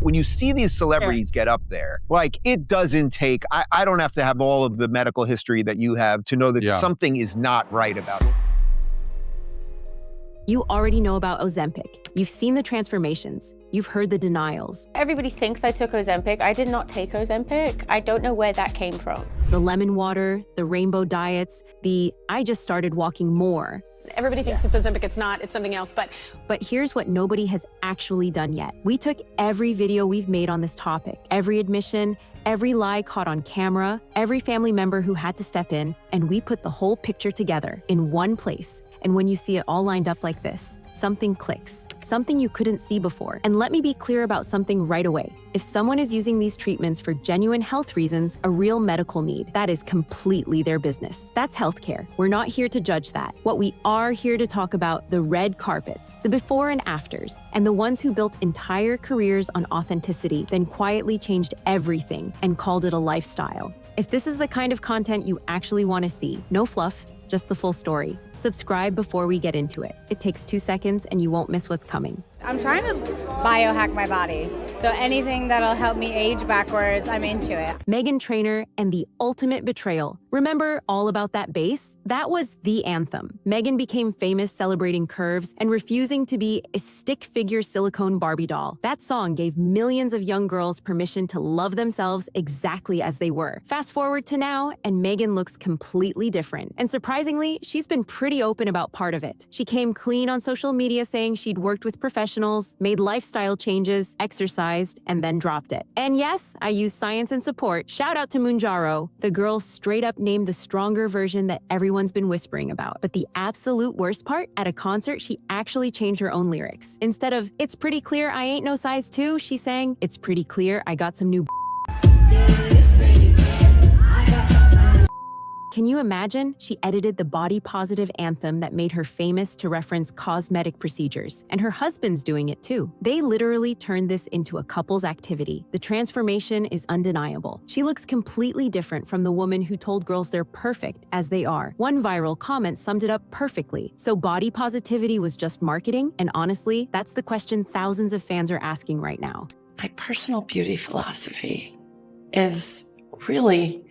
When you see these celebrities get up there, like, it doesn't take, I don't have to have all of the medical history that you have to know that something is not right about it. You already know about Ozempic. You've seen the transformations. You've heard the denials. Everybody thinks I took Ozempic. I did not take Ozempic. I don't know where that came from. The lemon water, the rainbow diets, I just started walking more. Everybody thinks it's Ozempic, it's not, it's something else, But here's what nobody has actually done yet. We took every video we've made on this topic, every admission, every lie caught on camera, every family member who had to step in, and we put the whole picture together in one place. And when you see it all lined up like this, something clicks, something you couldn't see before. And let me be clear about something right away. If someone is using these treatments for genuine health reasons, a real medical need, that is completely their business. That's healthcare. We're not here to judge that. What we are here to talk about, the red carpets, the before and afters, and the ones who built entire careers on authenticity, then quietly changed everything and called it a lifestyle. If this is the kind of content you actually want to see, no fluff, just the full story. Subscribe before we get into it. It takes 2 seconds and you won't miss what's coming. I'm trying to biohack my body. So anything that'll help me age backwards, I'm into it. Meghan Trainor and the ultimate betrayal. Remember All About That Bass? That was the anthem. Meghan became famous celebrating curves and refusing to be a stick figure silicone Barbie doll. That song gave millions of young girls permission to love themselves exactly as they were. Fast forward to now, and Meghan looks completely different. And surprisingly, she's been pretty open about part of it. She came clean on social media saying she'd worked with professionals, made lifestyle changes, exercised, and then dropped it. And yes, I use science and support. Shout out to Mounjaro. The girl straight up named the stronger version that everyone's been whispering about. But the absolute worst part, at a concert, she actually changed her own lyrics. Instead of, "It's pretty clear I ain't no size 2, she sang, "It's pretty clear I got some new." Can you imagine? She edited the body-positive anthem that made her famous to reference cosmetic procedures, and her husband's doing it too. They literally turned this into a couple's activity. The transformation is undeniable. She looks completely different from the woman who told girls they're perfect as they are. One viral comment summed it up perfectly. So body positivity was just marketing? And honestly, that's the question thousands of fans are asking right now. My personal beauty philosophy is really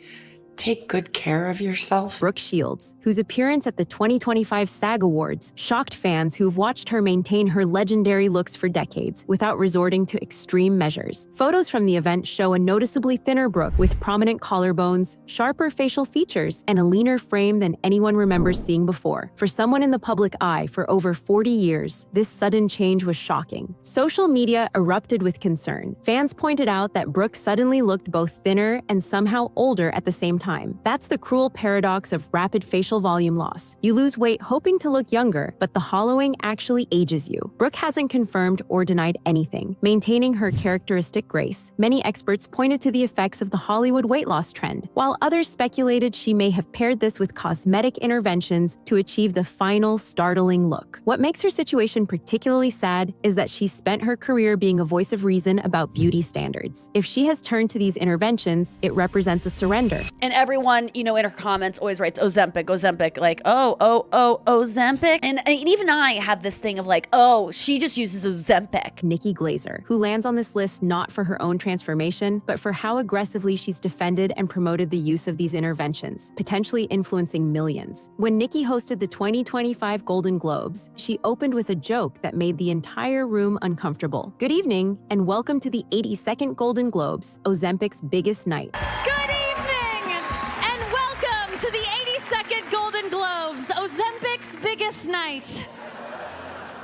take good care of yourself. Brooke Shields, whose appearance at the 2025 SAG Awards shocked fans who've watched her maintain her legendary looks for decades without resorting to extreme measures. Photos from the event show a noticeably thinner Brooke with prominent collarbones, sharper facial features, and a leaner frame than anyone remembers seeing before. For someone in the public eye for over 40 years, this sudden change was shocking. Social media erupted with concern. Fans pointed out that Brooke suddenly looked both thinner and somehow older at the same time. That's the cruel paradox of rapid facial volume loss. You lose weight hoping to look younger, but the hollowing actually ages you. Brooke hasn't confirmed or denied anything, maintaining her characteristic grace. Many experts pointed to the effects of the Hollywood weight loss trend, while others speculated she may have paired this with cosmetic interventions to achieve the final startling look. What makes her situation particularly sad is that she spent her career being a voice of reason about beauty standards. If she has turned to these interventions, it represents a surrender. And everyone, in her comments always writes Ozempic, Ozempic, like, Ozempic. And even I have this thing of like, oh, she just uses Ozempic. Nikki Glaser, who lands on this list not for her own transformation, but for how aggressively she's defended and promoted the use of these interventions, potentially influencing millions. When Nikki hosted the 2025 Golden Globes, she opened with a joke that made the entire room uncomfortable. Good evening, and welcome to the 82nd Golden Globes, Ozempic's biggest night. Ozempic's biggest night.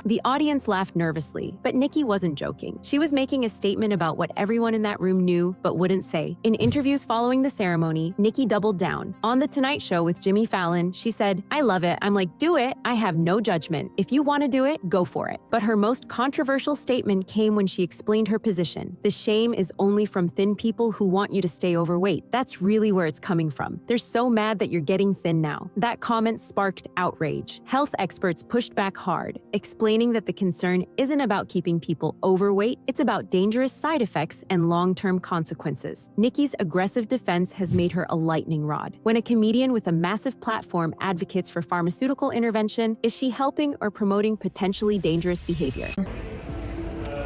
The audience laughed nervously, but Nikki wasn't joking. She was making a statement about what everyone in that room knew but wouldn't say. In interviews following the ceremony, Nikki doubled down. On The Tonight Show with Jimmy Fallon, she said, "I love it. I'm like, do it. I have no judgment. If you want to do it, go for it." But her most controversial statement came when she explained her position. The shame is only from thin people who want you to stay overweight. That's really where it's coming from. They're so mad that you're getting thin now. That comment sparked outrage. Health experts pushed back hard, explaining that the concern isn't about keeping people overweight, it's about dangerous side effects and long-term consequences. Nikki's aggressive defense has made her a lightning rod. When a comedian with a massive platform advocates for pharmaceutical intervention, is she helping or promoting potentially dangerous behavior?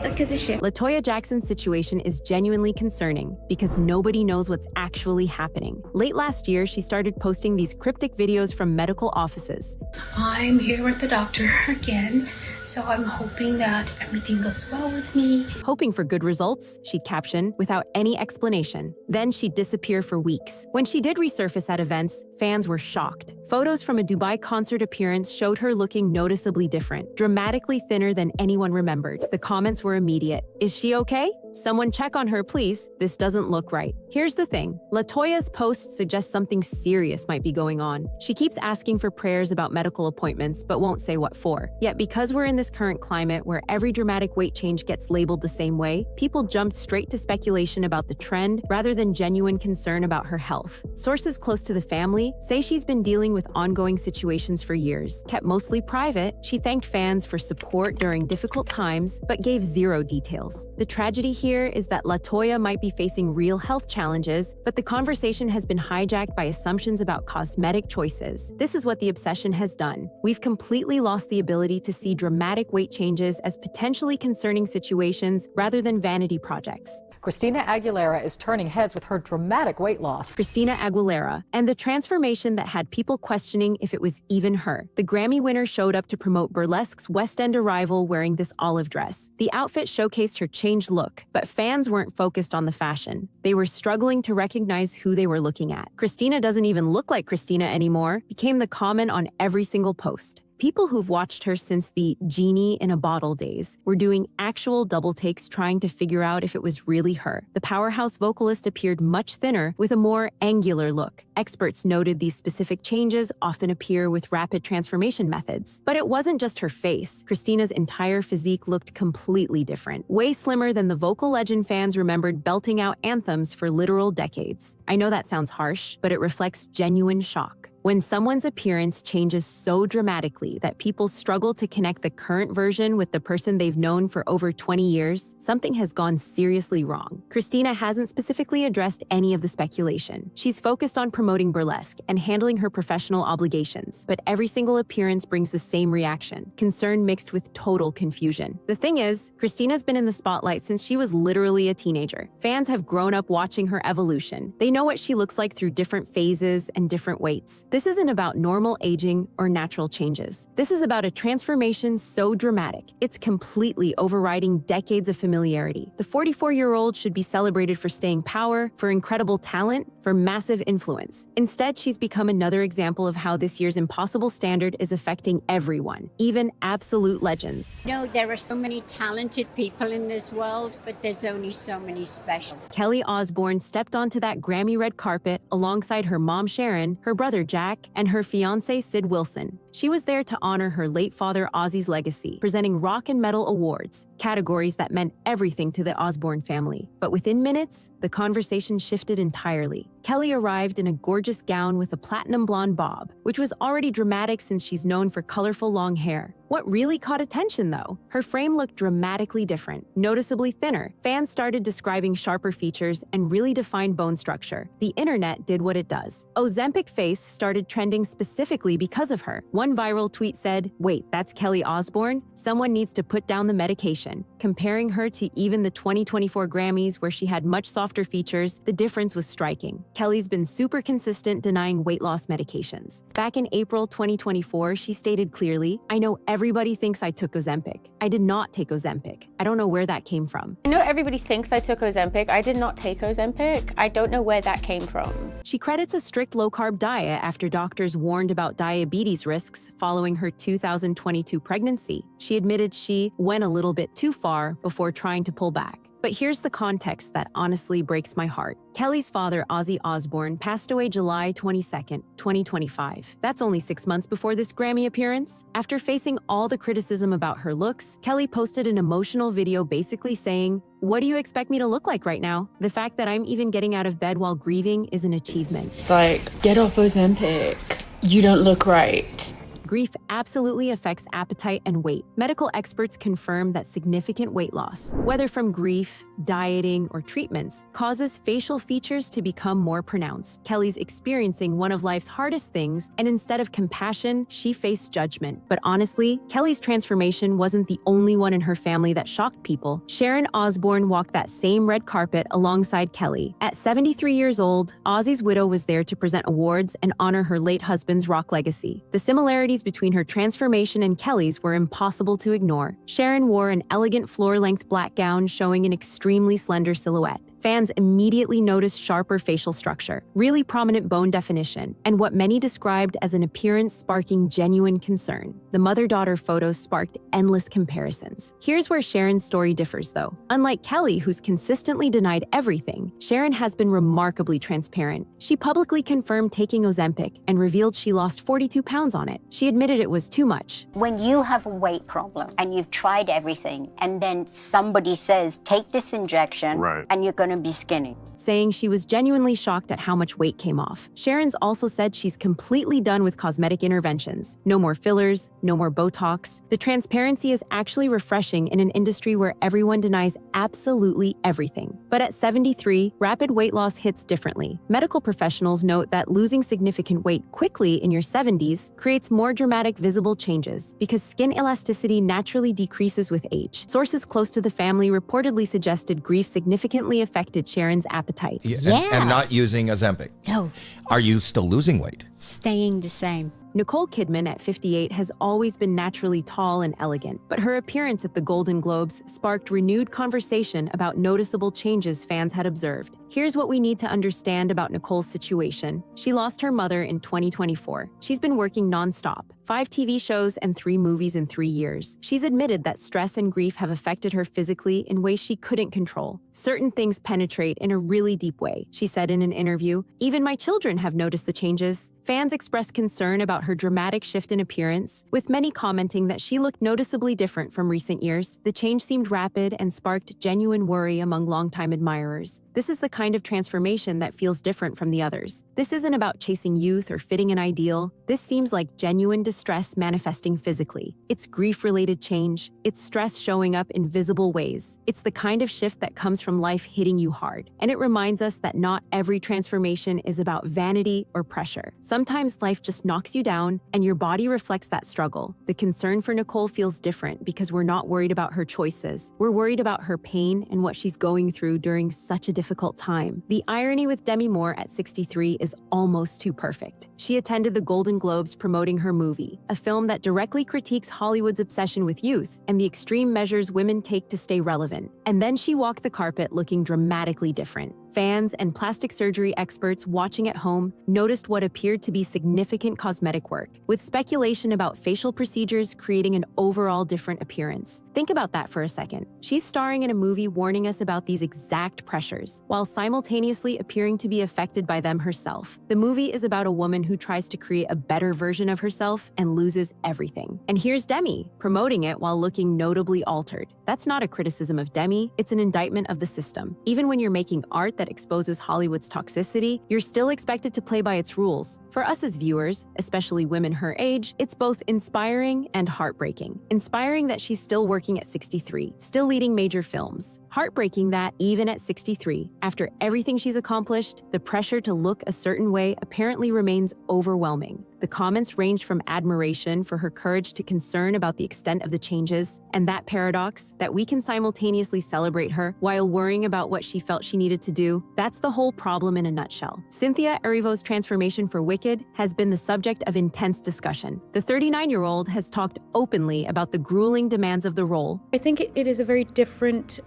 LaToya Jackson's situation is genuinely concerning because nobody knows what's actually happening. Late last year, she started posting these cryptic videos from medical offices. I'm here with the doctor again, so I'm hoping that everything goes well with me. Hoping for good results, she'd caption, without any explanation. Then she'd disappear for weeks. When she did resurface at events, fans were shocked. Photos from a Dubai concert appearance showed her looking noticeably different, dramatically thinner than anyone remembered. The comments were immediate. Is she okay? Someone check on her, please. This doesn't look right. Here's the thing. LaToya's posts suggest something serious might be going on. She keeps asking for prayers about medical appointments, but won't say what for. Yet because we're in this current climate where every dramatic weight change gets labeled the same way, people jump straight to speculation about the trend rather than genuine concern about her health. Sources close to the family say she's been dealing with ongoing situations for years. Kept mostly private, she thanked fans for support during difficult times, but gave zero details. The tragedy here is that LaToya might be facing real health challenges, but the conversation has been hijacked by assumptions about cosmetic choices. This is what the obsession has done. We've completely lost the ability to see dramatic weight changes as potentially concerning situations rather than vanity projects. Christina Aguilera is turning heads with her dramatic weight loss. Christina Aguilera, and the transformation that had people questioning if it was even her. The Grammy winner showed up to promote Burlesque's West End arrival wearing this olive dress. The outfit showcased her changed look, but fans weren't focused on the fashion. They were struggling to recognize who they were looking at. Christina doesn't even look like Christina anymore, became the comment on every single post. People who've watched her since the genie in a bottle days were doing actual double takes trying to figure out if it was really her. The powerhouse vocalist appeared much thinner with a more angular look. Experts noted these specific changes often appear with rapid transformation methods. But it wasn't just her face. Christina's entire physique looked completely different. Way slimmer than the vocal legend fans remembered belting out anthems for literal decades. I know that sounds harsh, but it reflects genuine shock. When someone's appearance changes so dramatically that people struggle to connect the current version with the person they've known for over 20 years, something has gone seriously wrong. Christina hasn't specifically addressed any of the speculation. She's focused on promoting burlesque and handling her professional obligations, but every single appearance brings the same reaction, concern mixed with total confusion. The thing is, Christina's been in the spotlight since she was literally a teenager. Fans have grown up watching her evolution. They know what she looks like through different phases and different weights. This isn't about normal aging or natural changes. This is about a transformation so dramatic, it's completely overriding decades of familiarity. The 44-year-old should be celebrated for staying power, for incredible talent, for massive influence. Instead, she's become another example of how this year's impossible standard is affecting everyone, even absolute legends. No, there are so many talented people in this world, but there's only so many special. Kelly Osbourne stepped onto that Grammy red carpet alongside her mom Sharon, her brother Jack, and her fiancé Sid Wilson. She was there to honor her late father Ozzy's legacy, presenting rock and metal awards, categories that meant everything to the Osbourne family. But within minutes, the conversation shifted entirely. Kelly arrived in a gorgeous gown with a platinum blonde bob, which was already dramatic since she's known for colorful long hair. What really caught attention, though? Her frame looked dramatically different, noticeably thinner. Fans started describing sharper features and really defined bone structure. The internet did what it does. Ozempic Face started trending specifically because of her. One viral tweet said, "Wait, that's Kelly Osbourne? Someone needs to put down the medication." Comparing her to even the 2024 Grammys, where she had much softer features, the difference was striking. Kelly's been super consistent denying weight loss medications. Back in April 2024, she stated clearly, "I know everybody thinks I took Ozempic. I did not take Ozempic. I don't know where that came from." I know everybody thinks I took Ozempic. I did not take Ozempic. I don't know where that came from. She credits a strict low-carb diet after doctors warned about diabetes risks following her 2022 pregnancy. She admitted she went a little bit too far before trying to pull back. But here's the context that honestly breaks my heart. Kelly's father, Ozzy Osbourne, passed away July 22nd, 2025. That's only 6 months before this Grammy appearance. After facing all the criticism about her looks, Kelly posted an emotional video basically saying, "What do you expect me to look like right now? The fact that I'm even getting out of bed while grieving is an achievement." It's like, get off Ozempic. You don't look right. Grief absolutely affects appetite and weight. Medical experts confirm that significant weight loss, whether from grief, dieting, or treatments, causes facial features to become more pronounced. Kelly's experiencing one of life's hardest things, and instead of compassion, she faced judgment. But honestly, Kelly's transformation wasn't the only one in her family that shocked people. Sharon Osbourne walked that same red carpet alongside Kelly. At 73 years old, Ozzy's widow was there to present awards and honor her late husband's rock legacy. The similarities between her transformation and Kelly's were impossible to ignore. Sharon wore an elegant floor-length black gown showing an extremely slender silhouette. Fans immediately noticed sharper facial structure, really prominent bone definition, and what many described as an appearance sparking genuine concern. The mother-daughter photos sparked endless comparisons. Here's where Sharon's story differs, though. Unlike Kelly, who's consistently denied everything, Sharon has been remarkably transparent. She publicly confirmed taking Ozempic and revealed she lost 42 pounds on it. She admitted it was too much. When you have a weight problem and you've tried everything, and then somebody says, take this injection, and you're going to be skinny. Saying she was genuinely shocked at how much weight came off. Sharon's also said she's completely done with cosmetic interventions. No more fillers, no more Botox. The transparency is actually refreshing in an industry where everyone denies absolutely everything. But at 73, rapid weight loss hits differently. Medical professionals note that losing significant weight quickly in your 70s creates more dramatic visible changes because skin elasticity naturally decreases with age. Sources close to the family reportedly suggested grief significantly affected Sharon's appetite. And not using Ozempic. No. Are you still losing weight? Staying the same. Nicole Kidman at 58 has always been naturally tall and elegant, but her appearance at the Golden Globes sparked renewed conversation about noticeable changes fans had observed. Here's what we need to understand about Nicole's situation. She lost her mother in 2024. She's been working nonstop, 5 TV shows and 3 movies in 3 years. She's admitted that stress and grief have affected her physically in ways she couldn't control. Certain things penetrate in a really deep way, she said in an interview. Even my children have noticed the changes. Fans expressed concern about her dramatic shift in appearance, with many commenting that she looked noticeably different from recent years. The change seemed rapid and sparked genuine worry among longtime admirers. This is the kind of transformation that feels different from the others. This isn't about chasing youth or fitting an ideal. This seems like genuine distress manifesting physically. It's grief-related change. It's stress showing up in visible ways. It's the kind of shift that comes from life hitting you hard. And it reminds us that not every transformation is about vanity or pressure. Sometimes life just knocks you down and your body reflects that struggle. The concern for Nicole feels different because we're not worried about her choices. We're worried about her pain and what she's going through during such a difficult time. The irony with Demi Moore at 63 is almost too perfect. She attended the Golden Globes promoting her movie, a film that directly critiques Hollywood's obsession with youth and the extreme measures women take to stay relevant. And then she walked the carpet looking dramatically different. Fans and plastic surgery experts watching at home noticed what appeared to be significant cosmetic work, with speculation about facial procedures creating an overall different appearance. Think about that for a second. She's starring in a movie warning us about these exact pressures, while simultaneously appearing to be affected by them herself. The movie is about a woman who tries to create a better version of herself and loses everything. And here's Demi, promoting it while looking notably altered. That's not a criticism of Demi, it's an indictment of the system. Even when you're making art that exposes Hollywood's toxicity, you're still expected to play by its rules. For us as viewers, especially women her age, it's both inspiring and heartbreaking. Inspiring that she's still working at 63, still leading major films. Heartbreaking that, even at 63, after everything she's accomplished, the pressure to look a certain way apparently remains overwhelming. The comments ranged from admiration for her courage to concern about the extent of the changes, and that paradox that we can simultaneously celebrate her while worrying about what she felt she needed to do. That's the whole problem in a nutshell. Cynthia Erivo's transformation for Wicked has been the subject of intense discussion. The 39-year-old has talked openly about the grueling demands of the role. I think it is a very different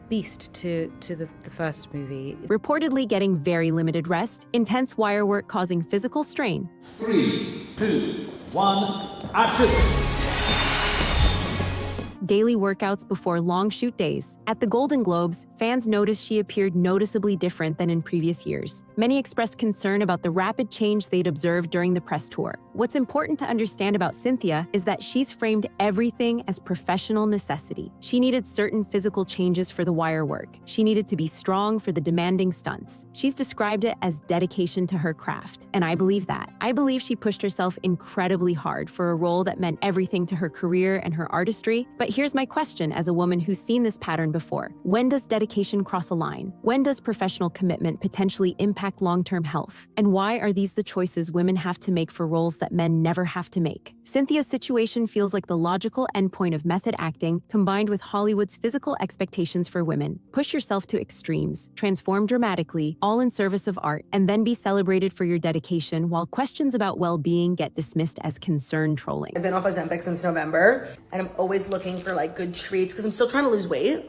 beast to the first movie. Reportedly getting very limited rest, intense wire work causing physical strain. 3, 2, 1, action! Daily workouts before long shoot days. At the Golden Globes, fans noticed she appeared noticeably different than in previous years. Many expressed concern about the rapid change they'd observed during the press tour. What's important to understand about Cynthia is that she's framed everything as professional necessity. She needed certain physical changes for the wire work. She needed to be strong for the demanding stunts. She's described it as dedication to her craft, and I believe that. I believe she pushed herself incredibly hard for a role that meant everything to her career and her artistry. But here's my question as a woman who's seen this pattern before. When does dedication cross a line? When does professional commitment potentially impact long-term health? And why are these the choices women have to make for roles that men never have to make? Cynthia's situation feels like the logical endpoint of method acting combined with Hollywood's physical expectations for women. Push yourself to extremes, transform dramatically, all in service of art, and then be celebrated for your dedication while questions about well-being get dismissed as concern trolling. I've been off Ozempic since November, and I'm always looking for like good treats because I'm still trying to lose weight,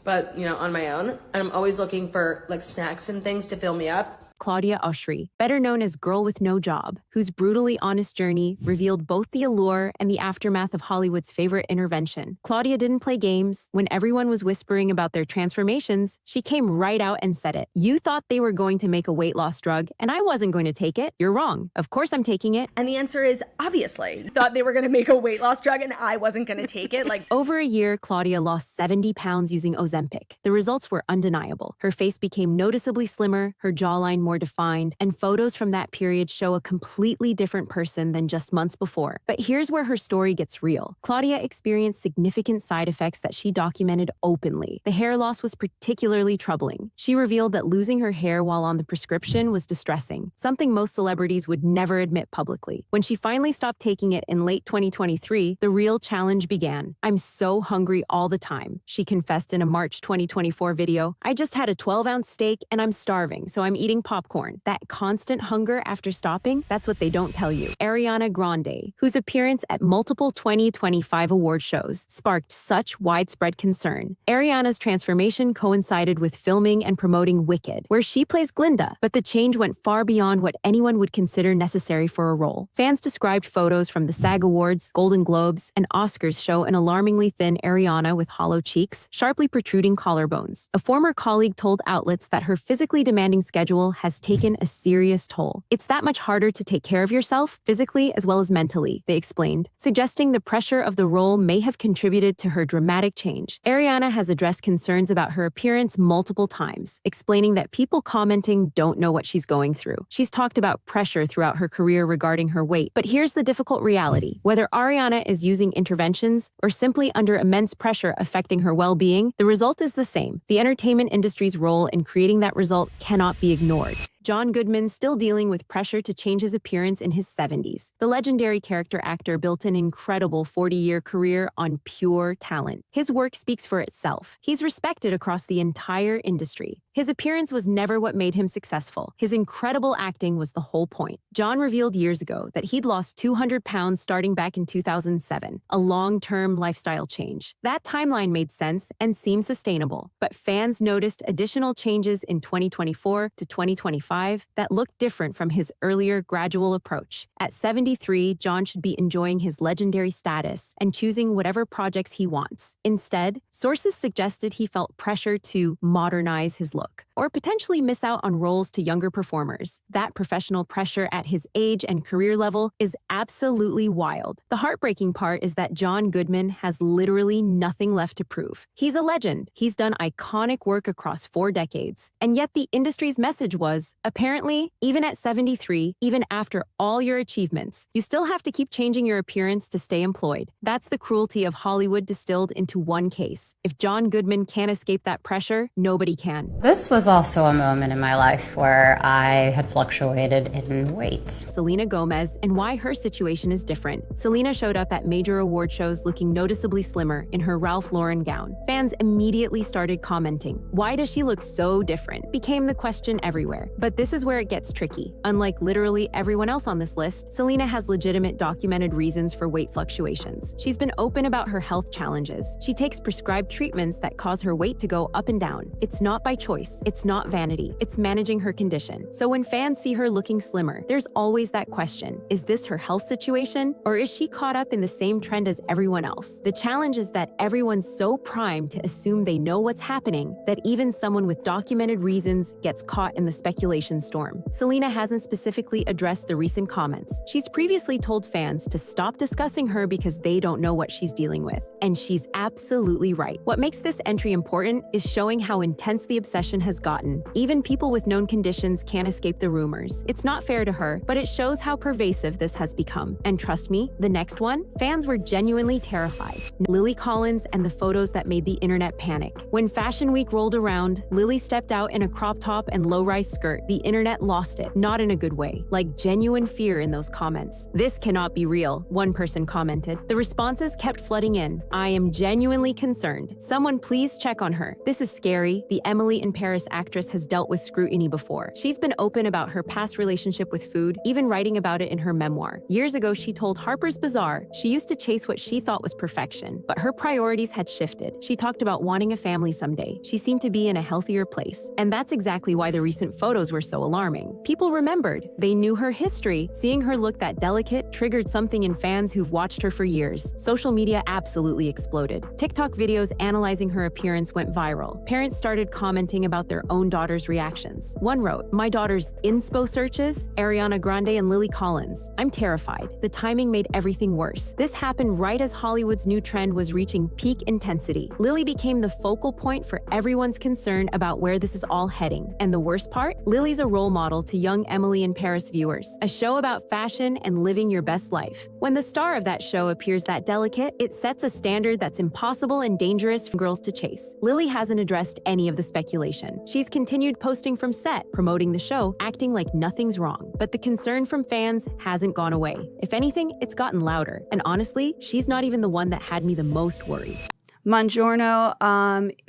but on my own. And I'm always looking for like snacks and things to fill me up. Claudia Oshry, better known as Girl with No Job, whose brutally honest journey revealed both the allure and the aftermath of Hollywood's favorite intervention. Claudia didn't play games. When everyone was whispering about their transformations, she came right out and said it. You thought they were going to make a weight loss drug, and I wasn't going to take it. You're wrong. Of course I'm taking it. And the answer is obviously. Thought they were going to make a weight loss drug, and I wasn't going to take it. Over a year, Claudia lost 70 pounds using Ozempic. The results were undeniable. Her face became noticeably slimmer, her jawline more defined, and photos from that period show a completely different person than just months before. But here's where her story gets real. Claudia experienced significant side effects that she documented openly. The hair loss was particularly troubling. She revealed that losing her hair while on the prescription was distressing, something most celebrities would never admit publicly. When she finally stopped taking it in late 2023, the real challenge began. I'm so hungry all the time, she confessed in a March 2024 video. I just had a 12-ounce steak and I'm starving, so I'm eating popcorn. That constant hunger after stopping, that's what they don't tell you. Ariana Grande, whose appearance at multiple 2025 award shows sparked such widespread concern. Ariana's transformation coincided with filming and promoting Wicked, where she plays Glinda, but the change went far beyond what anyone would consider necessary for a role. Fans described photos from the SAG Awards, Golden Globes, and Oscars show an alarmingly thin Ariana with hollow cheeks, sharply protruding collarbones. A former colleague told outlets that her physically demanding schedule has taken a serious toll. It's that much harder to take care of yourself, physically as well as mentally, they explained, suggesting the pressure of the role may have contributed to her dramatic change. Ariana has addressed concerns about her appearance multiple times, explaining that people commenting don't know what she's going through. She's talked about pressure throughout her career regarding her weight, but here's the difficult reality. Whether Ariana is using interventions or simply under immense pressure affecting her well-being, the result is the same. The entertainment industry's role in creating that result cannot be ignored. John Goodman still dealing with pressure to change his appearance in his 70s. The legendary character actor built an incredible 40-year career on pure talent. His work speaks for itself. He's respected across the entire industry. His appearance was never what made him successful. His incredible acting was the whole point. John revealed years ago that he'd lost 200 pounds starting back in 2007, a long-term lifestyle change. That timeline made sense and seemed sustainable, but fans noticed additional changes in 2024 to 2025 that looked different from his earlier gradual approach. At 73, John should be enjoying his legendary status and choosing whatever projects he wants. Instead, sources suggested he felt pressure to modernize his look or potentially miss out on roles to younger performers. That professional pressure at his age and career level is absolutely wild. The heartbreaking part is that John Goodman has literally nothing left to prove. He's a legend. He's done iconic work across 4 decades. And yet the industry's message was, apparently, even at 73, even after all your achievements, you still have to keep changing your appearance to stay employed. That's the cruelty of Hollywood distilled into one case. If John Goodman can't escape that pressure, nobody can. This was also a moment in my life where I had fluctuated in weight. Selena Gomez, and why her situation is different. Selena showed up at major award shows looking noticeably slimmer in her Ralph Lauren gown. Fans immediately started commenting, "Why does she look so different?" became the question everywhere. But this is where it gets tricky. Unlike literally everyone else on this list, Selena has legitimate documented reasons for weight fluctuations. She's been open about her health challenges. She takes prescribed treatments that cause her weight to go up and down. It's not by choice. It's not vanity. It's managing her condition. So when fans see her looking slimmer, there's always that question. Is this her health situation? Or is she caught up in the same trend as everyone else? The challenge is that everyone's so primed to assume they know what's happening that even someone with documented reasons gets caught in the speculation speculation storm. Selena hasn't specifically addressed the recent comments. She's previously told fans to stop discussing her because they don't know what she's dealing with. And she's absolutely right. What makes this entry important is showing how intense the obsession has gotten. Even people with known conditions can't escape the rumors. It's not fair to her, but it shows how pervasive this has become. And trust me, the next one, fans were genuinely terrified. Lily Collins and the photos that made the internet panic. When Fashion Week rolled around, Lily stepped out in a crop top and low-rise skirt. The internet lost it, not in a good way, like genuine fear in those comments. "This cannot be real," one person commented. The responses kept flooding in. "I am genuinely concerned. Someone please check on her. This is scary." The Emily in Paris actress has dealt with scrutiny before. She's been open about her past relationship with food, even writing about it in her memoir. Years ago, she told Harper's Bazaar she used to chase what she thought was perfection, but her priorities had shifted. She talked about wanting a family someday. She seemed to be in a healthier place. And that's exactly why the recent photos were so alarming. People remembered. They knew her history. Seeing her look that delicate triggered something in fans who've watched her for years. Social media absolutely exploded. TikTok videos analyzing her appearance went viral. Parents started commenting about their own daughter's reactions. One wrote, "My daughter's inspo searches, Ariana Grande and Lily Collins. I'm terrified." The timing made everything worse. This happened right as Hollywood's new trend was reaching peak intensity. Lily became the focal point for everyone's concern about where this is all heading. And the worst part? Lily's a role model to young Emily in Paris viewers, a show about fashion and living your best life. When the star of that show appears that delicate, it sets a standard that's impossible and dangerous for girls to chase. Lily hasn't addressed any of the speculation. She's continued posting from set, promoting the show, acting like nothing's wrong. But the concern from fans hasn't gone away. If anything, it's gotten louder. And honestly, she's not even the one that had me the most worried. Mounjaro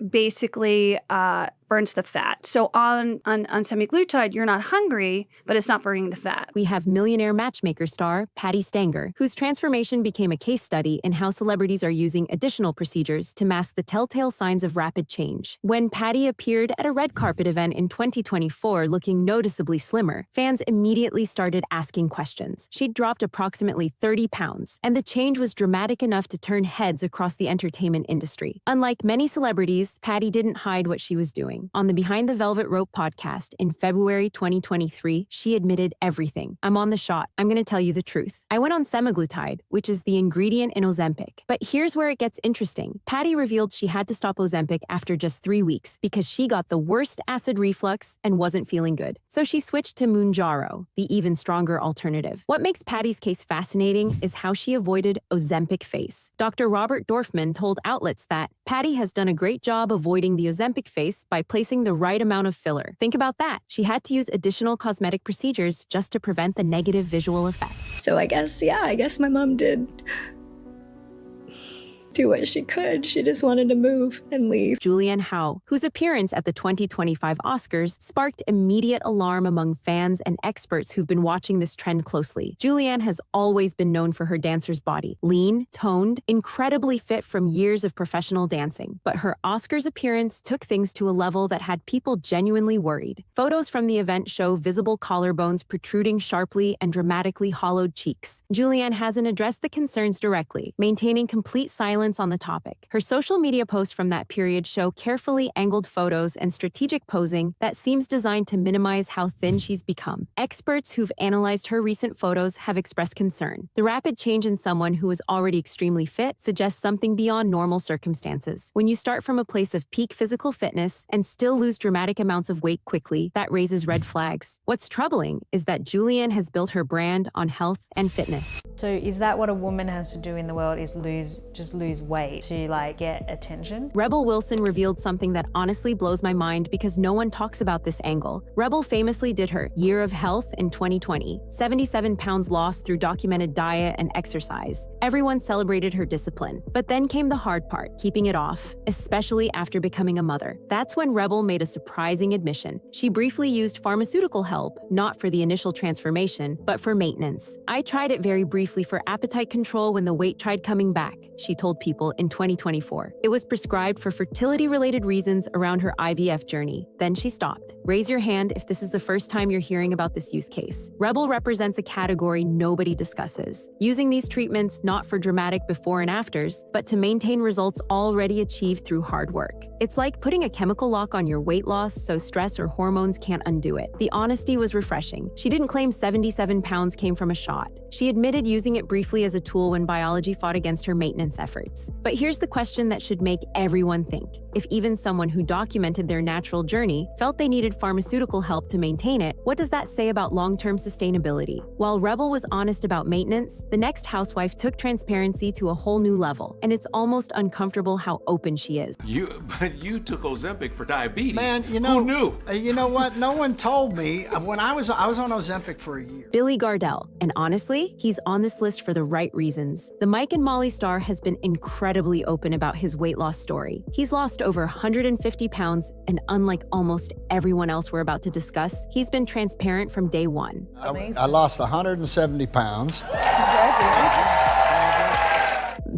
basically burns the fat. So on semaglutide, you're not hungry, but it's not burning the fat. We have millionaire matchmaker star Patti Stanger, whose transformation became a case study in how celebrities are using additional procedures to mask the telltale signs of rapid change. When Patti appeared at a red carpet event in 2024 looking noticeably slimmer, fans immediately started asking questions. She'd dropped approximately 30 pounds, and the change was dramatic enough to turn heads across the entertainment industry. Unlike many celebrities, Patti didn't hide what she was doing. On the Behind the Velvet Rope podcast in February 2023, she admitted everything. "I'm on the shot. I'm going to tell you the truth. I went on semaglutide, which is the ingredient in Ozempic. But here's where it gets interesting. Patti revealed she had to stop Ozempic after just 3 weeks because she got the worst acid reflux and wasn't feeling good. So she switched to Mounjaro, the even stronger alternative. What makes Patti's case fascinating is how she avoided Ozempic Face. Dr. Robert Dorfman told outlets that Patti has done a great job avoiding the Ozempic Face by placing the right amount of filler. Think about that. She had to use additional cosmetic procedures just to prevent the negative visual effects. So I guess my mom did do what she could. She just wanted to move and leave. Julianne Howe, whose appearance at the 2025 Oscars sparked immediate alarm among fans and experts who've been watching this trend closely. Julianne has always been known for her dancer's body. Lean, toned, incredibly fit from years of professional dancing. But her Oscars appearance took things to a level that had people genuinely worried. Photos from the event show visible collarbones protruding sharply and dramatically hollowed cheeks. Julianne hasn't addressed the concerns directly, maintaining complete silence on the topic. Her social media posts from that period show carefully angled photos and strategic posing that seems designed to minimize how thin she's become. Experts who've analyzed her recent photos have expressed concern. The rapid change in someone who is already extremely fit suggests something beyond normal circumstances. When you start from a place of peak physical fitness and still lose dramatic amounts of weight quickly, that raises red flags. What's troubling is that Julianne has built her brand on health and fitness. So is that what a woman has to do in the world, is just lose weight to get attention? Rebel Wilson revealed something that honestly blows my mind because no one talks about this angle. Rebel famously did her Year of Health in 2020, 77 pounds lost through documented diet and exercise. Everyone celebrated her discipline. But then came the hard part, keeping it off, especially after becoming a mother. That's when Rebel made a surprising admission. She briefly used pharmaceutical help, not for the initial transformation, but for maintenance. "I tried it very briefly for appetite control when the weight tried coming back," she told people in 2024. It was prescribed for fertility-related reasons around her IVF journey. Then she stopped. Raise your hand if this is the first time you're hearing about this use case. Rebel represents a category nobody discusses, using these treatments not for dramatic before and afters, but to maintain results already achieved through hard work. It's like putting a chemical lock on your weight loss so stress or hormones can't undo it. The honesty was refreshing. She didn't claim 77 pounds came from a shot. She admitted using it briefly as a tool when biology fought against her maintenance efforts. But here's the question that should make everyone think. If even someone who documented their natural journey felt they needed pharmaceutical help to maintain it, what does that say about long-term sustainability? While Rebel was honest about maintenance, the next housewife took transparency to a whole new level, and it's almost uncomfortable how open she is. But you took Ozempic for diabetes. Man, you know, who knew? You know what? No one told me. When I was on Ozempic for a year. Billy Gardell, and honestly, he's on this list for the right reasons. The Mike and Molly star has been incredibly open about his weight loss story. He's lost over 150 pounds, and unlike almost everyone else we're about to discuss, he's been transparent from day one. I lost 170 pounds.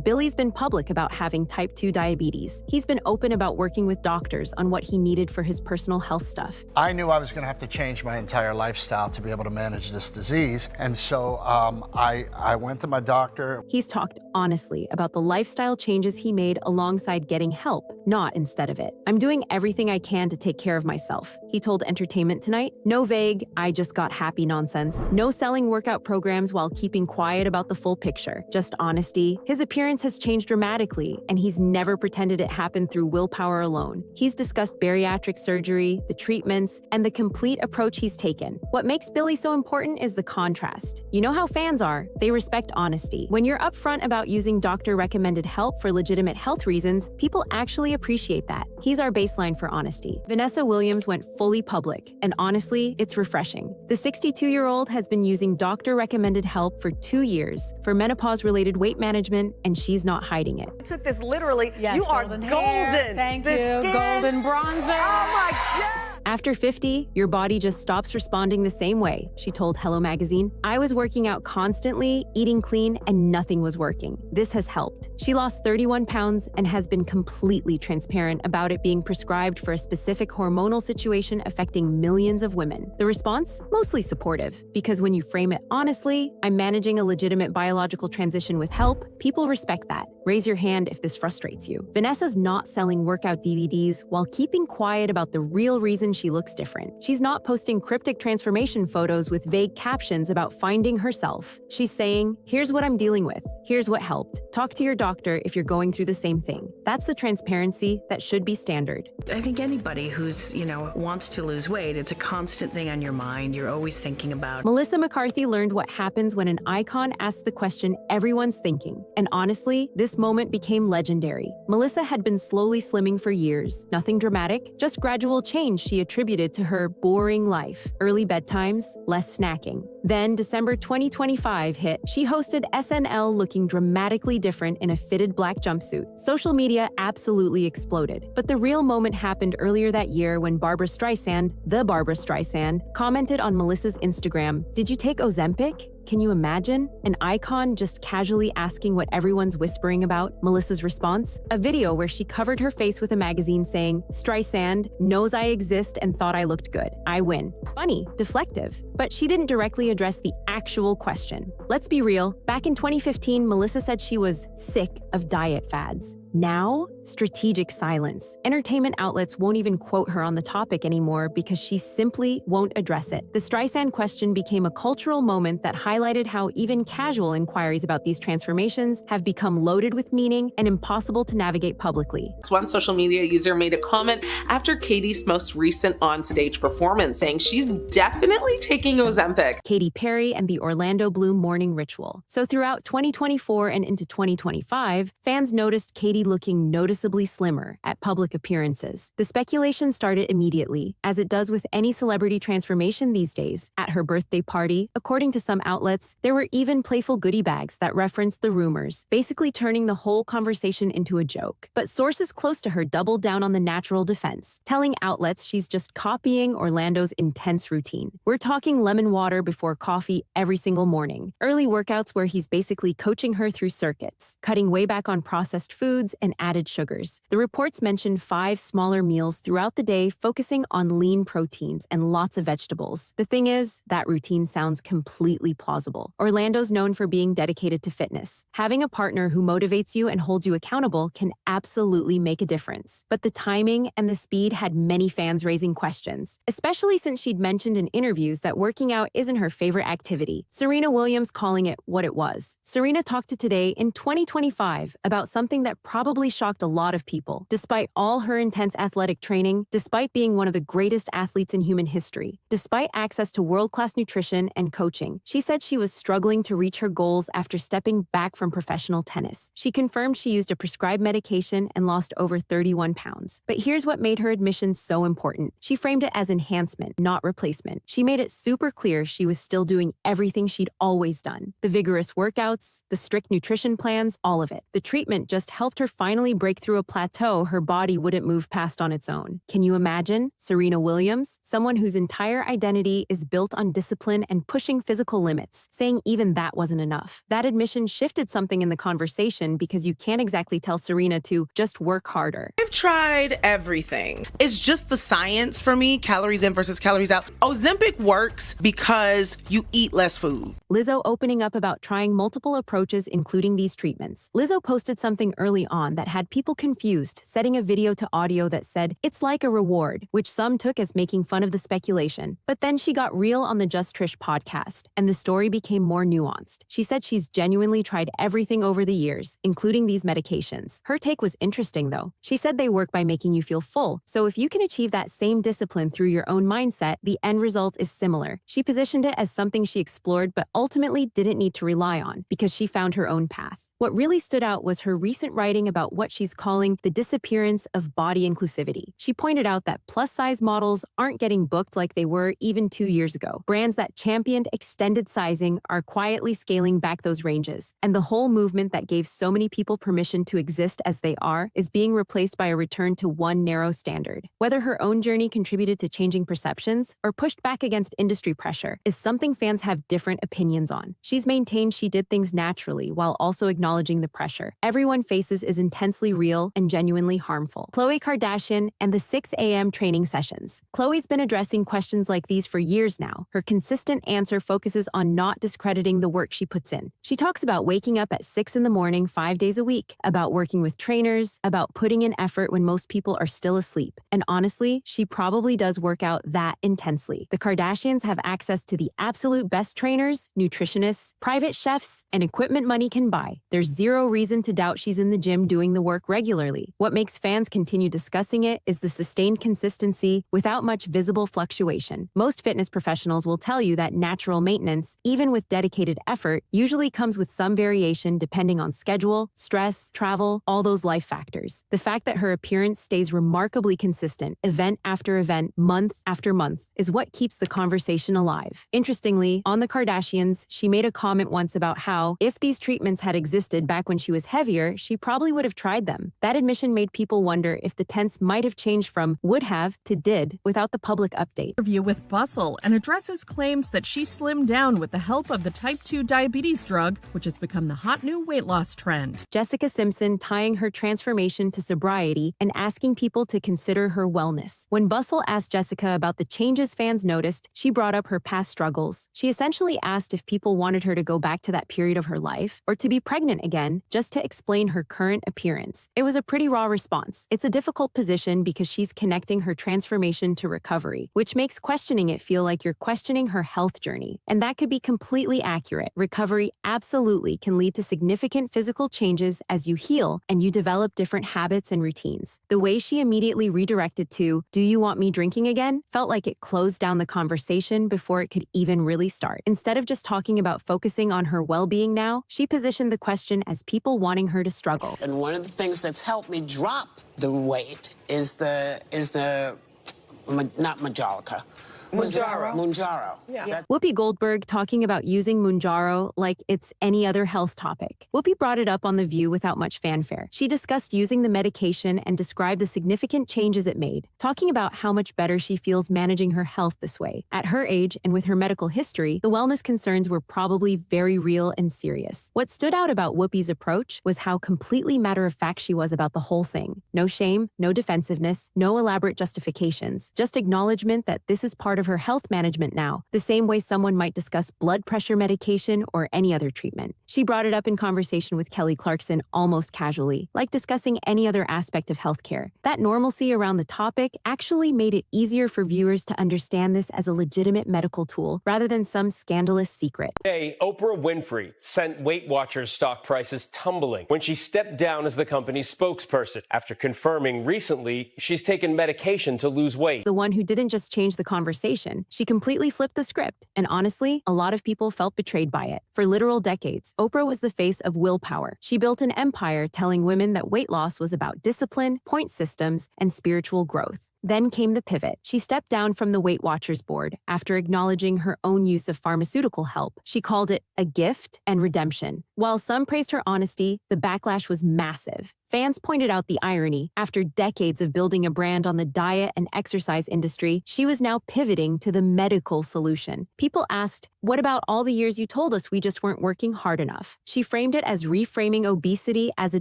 Billy's been public about having type 2 diabetes. He's been open about working with doctors on what he needed for his personal health stuff. I knew I was going to have to change my entire lifestyle to be able to manage this disease. And so I went to my doctor. He's talked honestly about the lifestyle changes he made alongside getting help, not instead of it. I'm doing everything I can to take care of myself, he told Entertainment Tonight. No vague, I just got happy nonsense. No selling workout programs while keeping quiet about the full picture. Just honesty. His appearance has changed dramatically, and he's never pretended it happened through willpower alone. He's discussed bariatric surgery, the treatments, and the complete approach he's taken. What makes Billy so important is the contrast. You know how fans are. They respect honesty. When you're upfront about using doctor-recommended help for legitimate health reasons, people actually appreciate that. He's our baseline for honesty. Vanessa Williams went fully public, and honestly, it's refreshing. The 62-year-old has been using doctor-recommended help for 2 years for menopause-related weight management, and she's not hiding it. I took this literally. Yes, you are golden golden. hair. Thank you. Golden bronzer. Oh my God. After 50, your body just stops responding the same way, she told Hello Magazine. I was working out constantly, eating clean, and nothing was working. This has helped. She lost 31 pounds and has been completely transparent about it being prescribed for a specific hormonal situation affecting millions of women. The response? Mostly supportive, because when you frame it honestly, I'm managing a legitimate biological transition with help, people respect that. Raise your hand if this frustrates you. Vanessa's not selling workout DVDs while keeping quiet about the real reason she looks different. She's not posting cryptic transformation photos with vague captions about finding herself. She's saying, here's what I'm dealing with. Here's what helped. Talk to your doctor if you're going through the same thing. That's the transparency that should be standard. I think anybody who's, wants to lose weight, it's a constant thing on your mind. You're always thinking about. Melissa McCarthy learned what happens when an icon asks the question everyone's thinking. And honestly, this moment became legendary. Melissa had been slowly slimming for years. Nothing dramatic, just gradual change she attributed to her boring life. Early bedtimes, less snacking. Then December 2025 hit. She hosted SNL looking dramatically different in a fitted black jumpsuit. Social media absolutely exploded. But the real moment happened earlier that year when Barbra Streisand, the Barbra Streisand, commented on Melissa's Instagram, "Did you take Ozempic?" Can you imagine? An icon just casually asking what everyone's whispering about? Melissa's response? A video where she covered her face with a magazine saying, "Streisand knows I exist and thought I looked good. I win." Funny, deflective. But she didn't directly address the actual question. Let's be real. Back in 2015, Melissa said she was sick of diet fads. Now, strategic silence. Entertainment outlets won't even quote her on the topic anymore because she simply won't address it. The Streisand question became a cultural moment that highlighted how even casual inquiries about these transformations have become loaded with meaning and impossible to navigate publicly. One social media user made a comment after Katie's most recent onstage performance saying she's definitely taking Ozempic. Katy Perry and the Orlando Bloom morning ritual. So throughout 2024 and into 2025, fans noticed Katy looking noticeably slimmer at public appearances. The speculation started immediately, as it does with any celebrity transformation these days. At her birthday party, according to some outlets, there were even playful goodie bags that referenced the rumors, basically turning the whole conversation into a joke. But sources close to her doubled down on the natural defense, telling outlets she's just copying Orlando's intense routine. We're talking lemon water before coffee every single morning, early workouts where he's basically coaching her through circuits, cutting way back on processed foods, carbs, and added sugars. The reports mentioned 5 smaller meals throughout the day, focusing on lean proteins and lots of vegetables. The thing is, that routine sounds completely plausible. Orlando's known for being dedicated to fitness. Having a partner who motivates you and holds you accountable can absolutely make a difference. But the timing and the speed had many fans raising questions, especially since she'd mentioned in interviews that working out isn't her favorite activity. Serena Williams calling it what it was. Serena talked to Today in 2025 about something that probably shocked a lot of people. Despite all her intense athletic training, despite being one of the greatest athletes in human history, despite access to world-class nutrition and coaching, she said she was struggling to reach her goals after stepping back from professional tennis. She confirmed she used a prescribed medication and lost over 31 pounds. But here's what made her admission so important. She framed it as enhancement, not replacement. She made it super clear she was still doing everything she'd always done. The vigorous workouts, the strict nutrition plans, all of it. The treatment just helped her finally break through a plateau her body wouldn't move past on its own. Can you imagine? Serena Williams, someone whose entire identity is built on discipline and pushing physical limits, saying even that wasn't enough. That admission shifted something in the conversation because you can't exactly tell Serena to just work harder. I've tried everything. It's just the science for me, calories in versus calories out. Ozempic works because you eat less food. Lizzo opening up about trying multiple approaches, including these treatments. Lizzo posted something early on that had people confused, setting a video to audio that said, "It's like a reward," which some took as making fun of the speculation. But then she got real on the Just Trish podcast, and the story became more nuanced. She said she's genuinely tried everything over the years, including these medications. Her take was interesting, though. She said they work by making you feel full, so if you can achieve that same discipline through your own mindset, the end result is similar. She positioned it as something she explored but ultimately didn't need to rely on because she found her own path. What really stood out was her recent writing about what she's calling the disappearance of body inclusivity. She pointed out that plus-size models aren't getting booked like they were even 2 years ago. Brands that championed extended sizing are quietly scaling back those ranges. And the whole movement that gave so many people permission to exist as they are is being replaced by a return to one narrow standard. Whether her own journey contributed to changing perceptions or pushed back against industry pressure is something fans have different opinions on. She's maintained she did things naturally while also acknowledging the pressure everyone faces is intensely real and genuinely harmful. Khloe Kardashian and the 6 a.m. training sessions. Khloe's been addressing questions like these for years now. Her consistent answer focuses on not discrediting the work she puts in. She talks about waking up at 6 in the morning 5 days a week, about working with trainers, about putting in effort when most people are still asleep. And honestly, she probably does work out that intensely. The Kardashians have access to the absolute best trainers, nutritionists, private chefs, and equipment money can buy. There's zero reason to doubt she's in the gym doing the work regularly. What makes fans continue discussing it is the sustained consistency without much visible fluctuation. Most fitness professionals will tell you that natural maintenance, even with dedicated effort, usually comes with some variation depending on schedule, stress, travel, all those life factors. The fact that her appearance stays remarkably consistent, event after event, month after month, is what keeps the conversation alive. Interestingly, on the Kardashians, she made a comment once about how, if these treatments had existed back when she was heavier, she probably would have tried them. That admission made people wonder if the tense might have changed from would have to did without the public update. Interview with Bustle and addresses claims that she slimmed down with the help of the type 2 diabetes drug, which has become the hot new weight loss trend. Jessica Simpson tying her transformation to sobriety and asking people to consider her wellness. When Bustle asked Jessica about the changes fans noticed, she brought up her past struggles. She essentially asked if people wanted her to go back to that period of her life or to be pregnant again just to explain her current appearance. It was a pretty raw response. It's a difficult position because she's connecting her transformation to recovery, which makes questioning it feel like you're questioning her health journey. And that could be completely accurate. Recovery absolutely can lead to significant physical changes as you heal and you develop different habits and routines. The way she immediately redirected to, "Do you want me drinking again?" felt like it closed down the conversation before it could even really start. Instead of just talking about focusing on her well-being now, she positioned the question as people wanting her to struggle. And one of the things that's helped me drop the weight is not Majolica, Mounjaro. Yeah. Whoopi Goldberg talking about using Mounjaro like it's any other health topic. Whoopi brought it up on The View without much fanfare. She discussed using the medication and described the significant changes it made, talking about how much better she feels managing her health this way. At her age and with her medical history, the wellness concerns were probably very real and serious. What stood out about Whoopi's approach was how completely matter-of-fact she was about the whole thing. No shame, no defensiveness, no elaborate justifications, just acknowledgement that this is part of her health management now, the same way someone might discuss blood pressure medication or any other treatment. She brought it up in conversation with Kelly Clarkson almost casually, like discussing any other aspect of healthcare. That normalcy around the topic actually made it easier for viewers to understand this as a legitimate medical tool rather than some scandalous secret. Today, Oprah Winfrey sent Weight Watchers stock prices tumbling when she stepped down as the company's spokesperson after confirming recently she's taken medication to lose weight. The one who didn't just change the conversation, she completely flipped the script. And honestly, a lot of people felt betrayed by it. For literal decades, Oprah was the face of willpower. She built an empire telling women that weight loss was about discipline, point systems, and spiritual growth. Then came the pivot. She stepped down from the Weight Watchers board after acknowledging her own use of pharmaceutical help. She called it a gift and redemption. While some praised her honesty, the backlash was massive. Fans pointed out the irony. After decades of building a brand on the diet and exercise industry, she was now pivoting to the medical solution. People asked, "What about all the years you told us we just weren't working hard enough?" She framed it as reframing obesity as a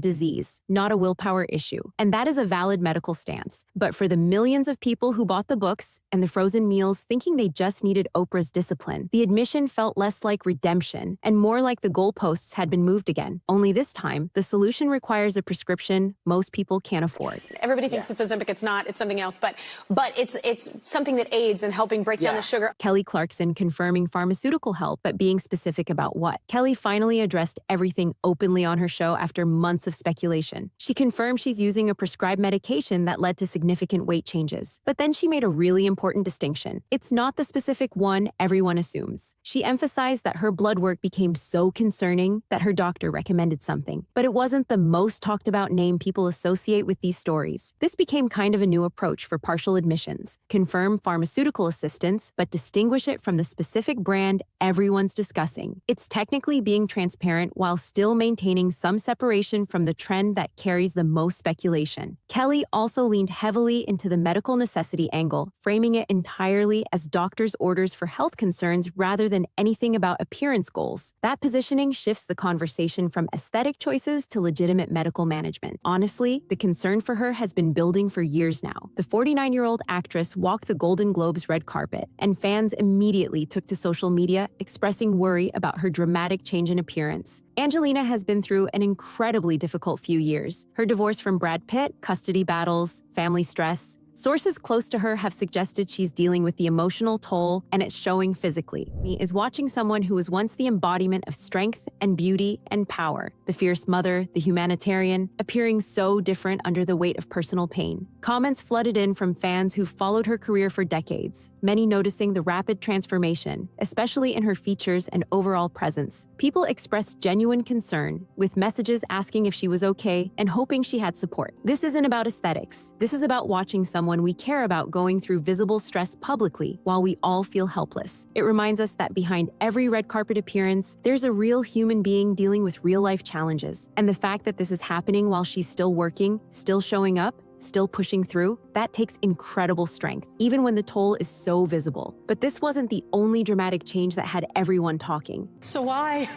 disease, not a willpower issue. And that is a valid medical stance. But for the millions of people who bought the books and the frozen meals thinking they just needed Oprah's discipline, the admission felt less like redemption and more like the goalposts had been moved again. Only this time, the solution requires a prescription most people can't afford. Everybody thinks it's Ozempic. It's not. It's something else. But it's something that aids in helping break down the sugar. Kelly Clarkson confirming pharmaceutical help, but being specific about what. Kelly finally addressed everything openly on her show after months of speculation. She confirmed she's using a prescribed medication that led to significant weight changes. But then she made a really important distinction. It's not the specific one everyone assumes. She emphasized that her blood work became so concerning that her doctor recommended something. But it wasn't the most talked about name people associate with these stories. This became kind of a new approach for partial admissions. Confirm pharmaceutical assistance, but distinguish it from the specific brand everyone's discussing. It's technically being transparent while still maintaining some separation from the trend that carries the most speculation. Kelly also leaned heavily into the medical necessity angle, framing it entirely as doctors' orders for health concerns rather than anything about appearance goals. That positioning shifts the conversation from aesthetic choices to legitimate medical management. Honestly, the concern for her has been building for years now. The 49-year-old actress walked the Golden Globes red carpet, and fans immediately took to social media expressing worry about her dramatic change in appearance. Angelina has been through an incredibly difficult few years. Her divorce from Brad Pitt, custody battles, family stress. Sources close to her have suggested she's dealing with the emotional toll, and it's showing physically. Me is watching someone who was once the embodiment of strength and beauty and power, the fierce mother, the humanitarian, appearing so different under the weight of personal pain. Comments flooded in from fans who've followed her career for decades, many noticing the rapid transformation, especially in her features and overall presence. People expressed genuine concern, with messages asking if she was okay and hoping she had support. This isn't about aesthetics. This is about watching someone we care about going through visible stress publicly while we all feel helpless. It reminds us that behind every red carpet appearance, there's a real human being dealing with real-life challenges. And the fact that this is happening while she's still working, still showing up, still pushing through, that takes incredible strength, even when the toll is so visible. But this wasn't the only dramatic change that had everyone talking. So I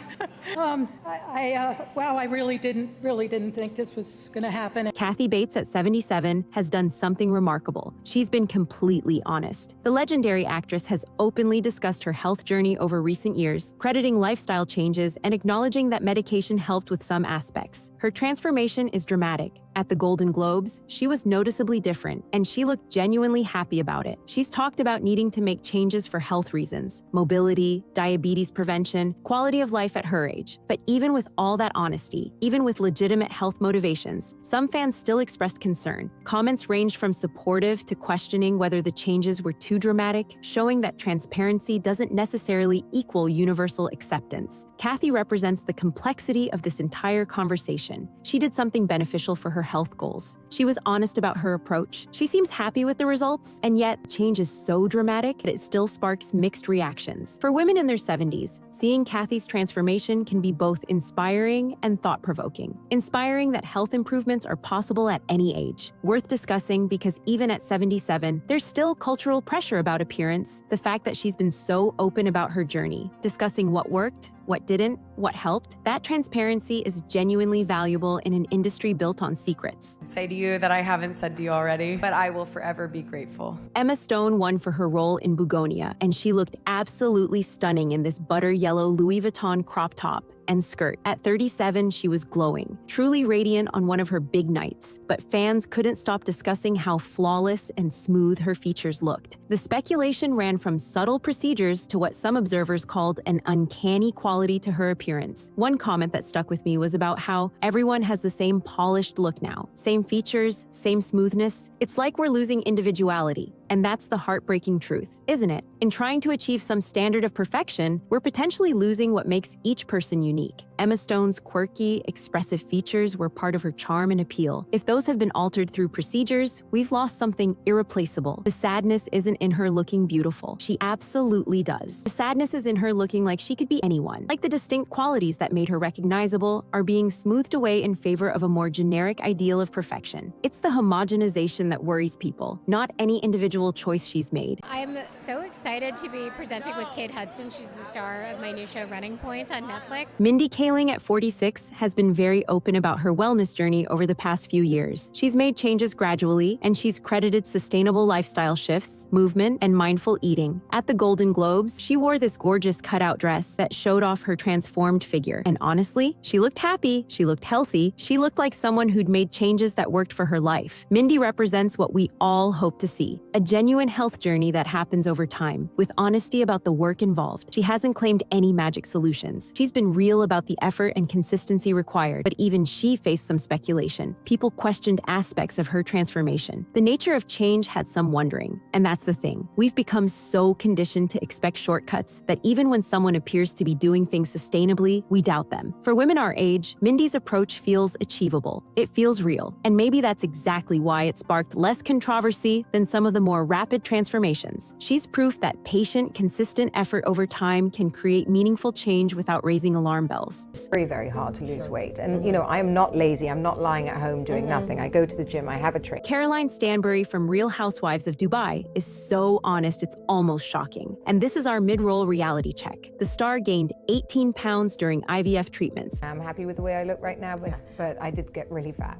really didn't think this was gonna happen. Kathy Bates at 77 has done something remarkable. She's been completely honest. The legendary actress has openly discussed her health journey over recent years, crediting lifestyle changes and acknowledging that medication helped with some aspects. Her transformation is dramatic. At the Golden Globes, she was noticeably different, and she looked genuinely happy about it. She's talked about needing to make changes for health reasons, mobility, diabetes prevention, quality of life at her age. But even with all that honesty, even with legitimate health motivations, some fans still expressed concern. Comments ranged from supportive to questioning whether the changes were too dramatic, showing that transparency doesn't necessarily equal universal acceptance. Kathy represents the complexity of this entire conversation. She did something beneficial for her health goals. She was honest about her approach. She seems happy with the results, and yet change is so dramatic that it still sparks mixed reactions. For women in their 70s, seeing Kathy's transformation can be both inspiring and thought-provoking. Inspiring that health improvements are possible at any age. Worth discussing because even at 77, there's still cultural pressure about appearance, the fact that she's been so open about her journey, discussing what worked, what didn't, what helped. That transparency is genuinely valuable in an industry built on secrets. Say to you that I haven't said to you already, but I will forever be grateful. Emma Stone won for her role in Bugonia, and she looked absolutely stunning in this butter yellow Louis Vuitton crop top and skirt. At 37, she was glowing, truly radiant on one of her big nights. But fans couldn't stop discussing how flawless and smooth her features looked. The speculation ran from subtle procedures to what some observers called an uncanny quality to her appearance. One comment that stuck with me was about how everyone has the same polished look now. Same features, same smoothness. It's like we're losing individuality. And that's the heartbreaking truth, isn't it? In trying to achieve some standard of perfection, we're potentially losing what makes each person unique. Emma Stone's quirky, expressive features were part of her charm and appeal. If those have been altered through procedures, we've lost something irreplaceable. The sadness isn't in her looking beautiful. She absolutely does. The sadness is in her looking like she could be anyone. Like the distinct qualities that made her recognizable are being smoothed away in favor of a more generic ideal of perfection. It's the homogenization that worries people, not any individual choice she's made. I'm so excited to be presenting with Kate Hudson. She's the star of my new show Running Point on Netflix. Mindy Kaling at 46 has been very open about her wellness journey over the past few years. She's made changes gradually, and she's credited sustainable lifestyle shifts, movement, and mindful eating. At the Golden Globes, she wore this gorgeous cutout dress that showed off her transformed figure. And honestly, she looked happy, she looked healthy, she looked like someone who'd made changes that worked for her life. Mindy represents what we all hope to see, a genuine health journey that happens over time, with honesty about the work involved. She hasn't claimed any magic solutions. She's been real about the effort and consistency required, but even she faced some speculation. People questioned aspects of her transformation. The nature of change had some wondering, and that's the thing. We've become so conditioned to expect shortcuts that even when someone appears to be doing things sustainably, we doubt them. For women our age, Mindy's approach feels achievable. It feels real, and maybe that's exactly why it sparked less controversy than some of the more rapid transformations. She's proof that patient, consistent effort over time can create meaningful change without raising alarm bells. It's very, very hard to lose weight. And, I'm not lazy. I'm not lying at home doing nothing. I go to the gym. I have a trainer. Caroline Stanbury from Real Housewives of Dubai is so honest, it's almost shocking. And this is our mid-roll reality check. The star gained 18 pounds during IVF treatments. I'm happy with the way I look right now, but I did get really fat.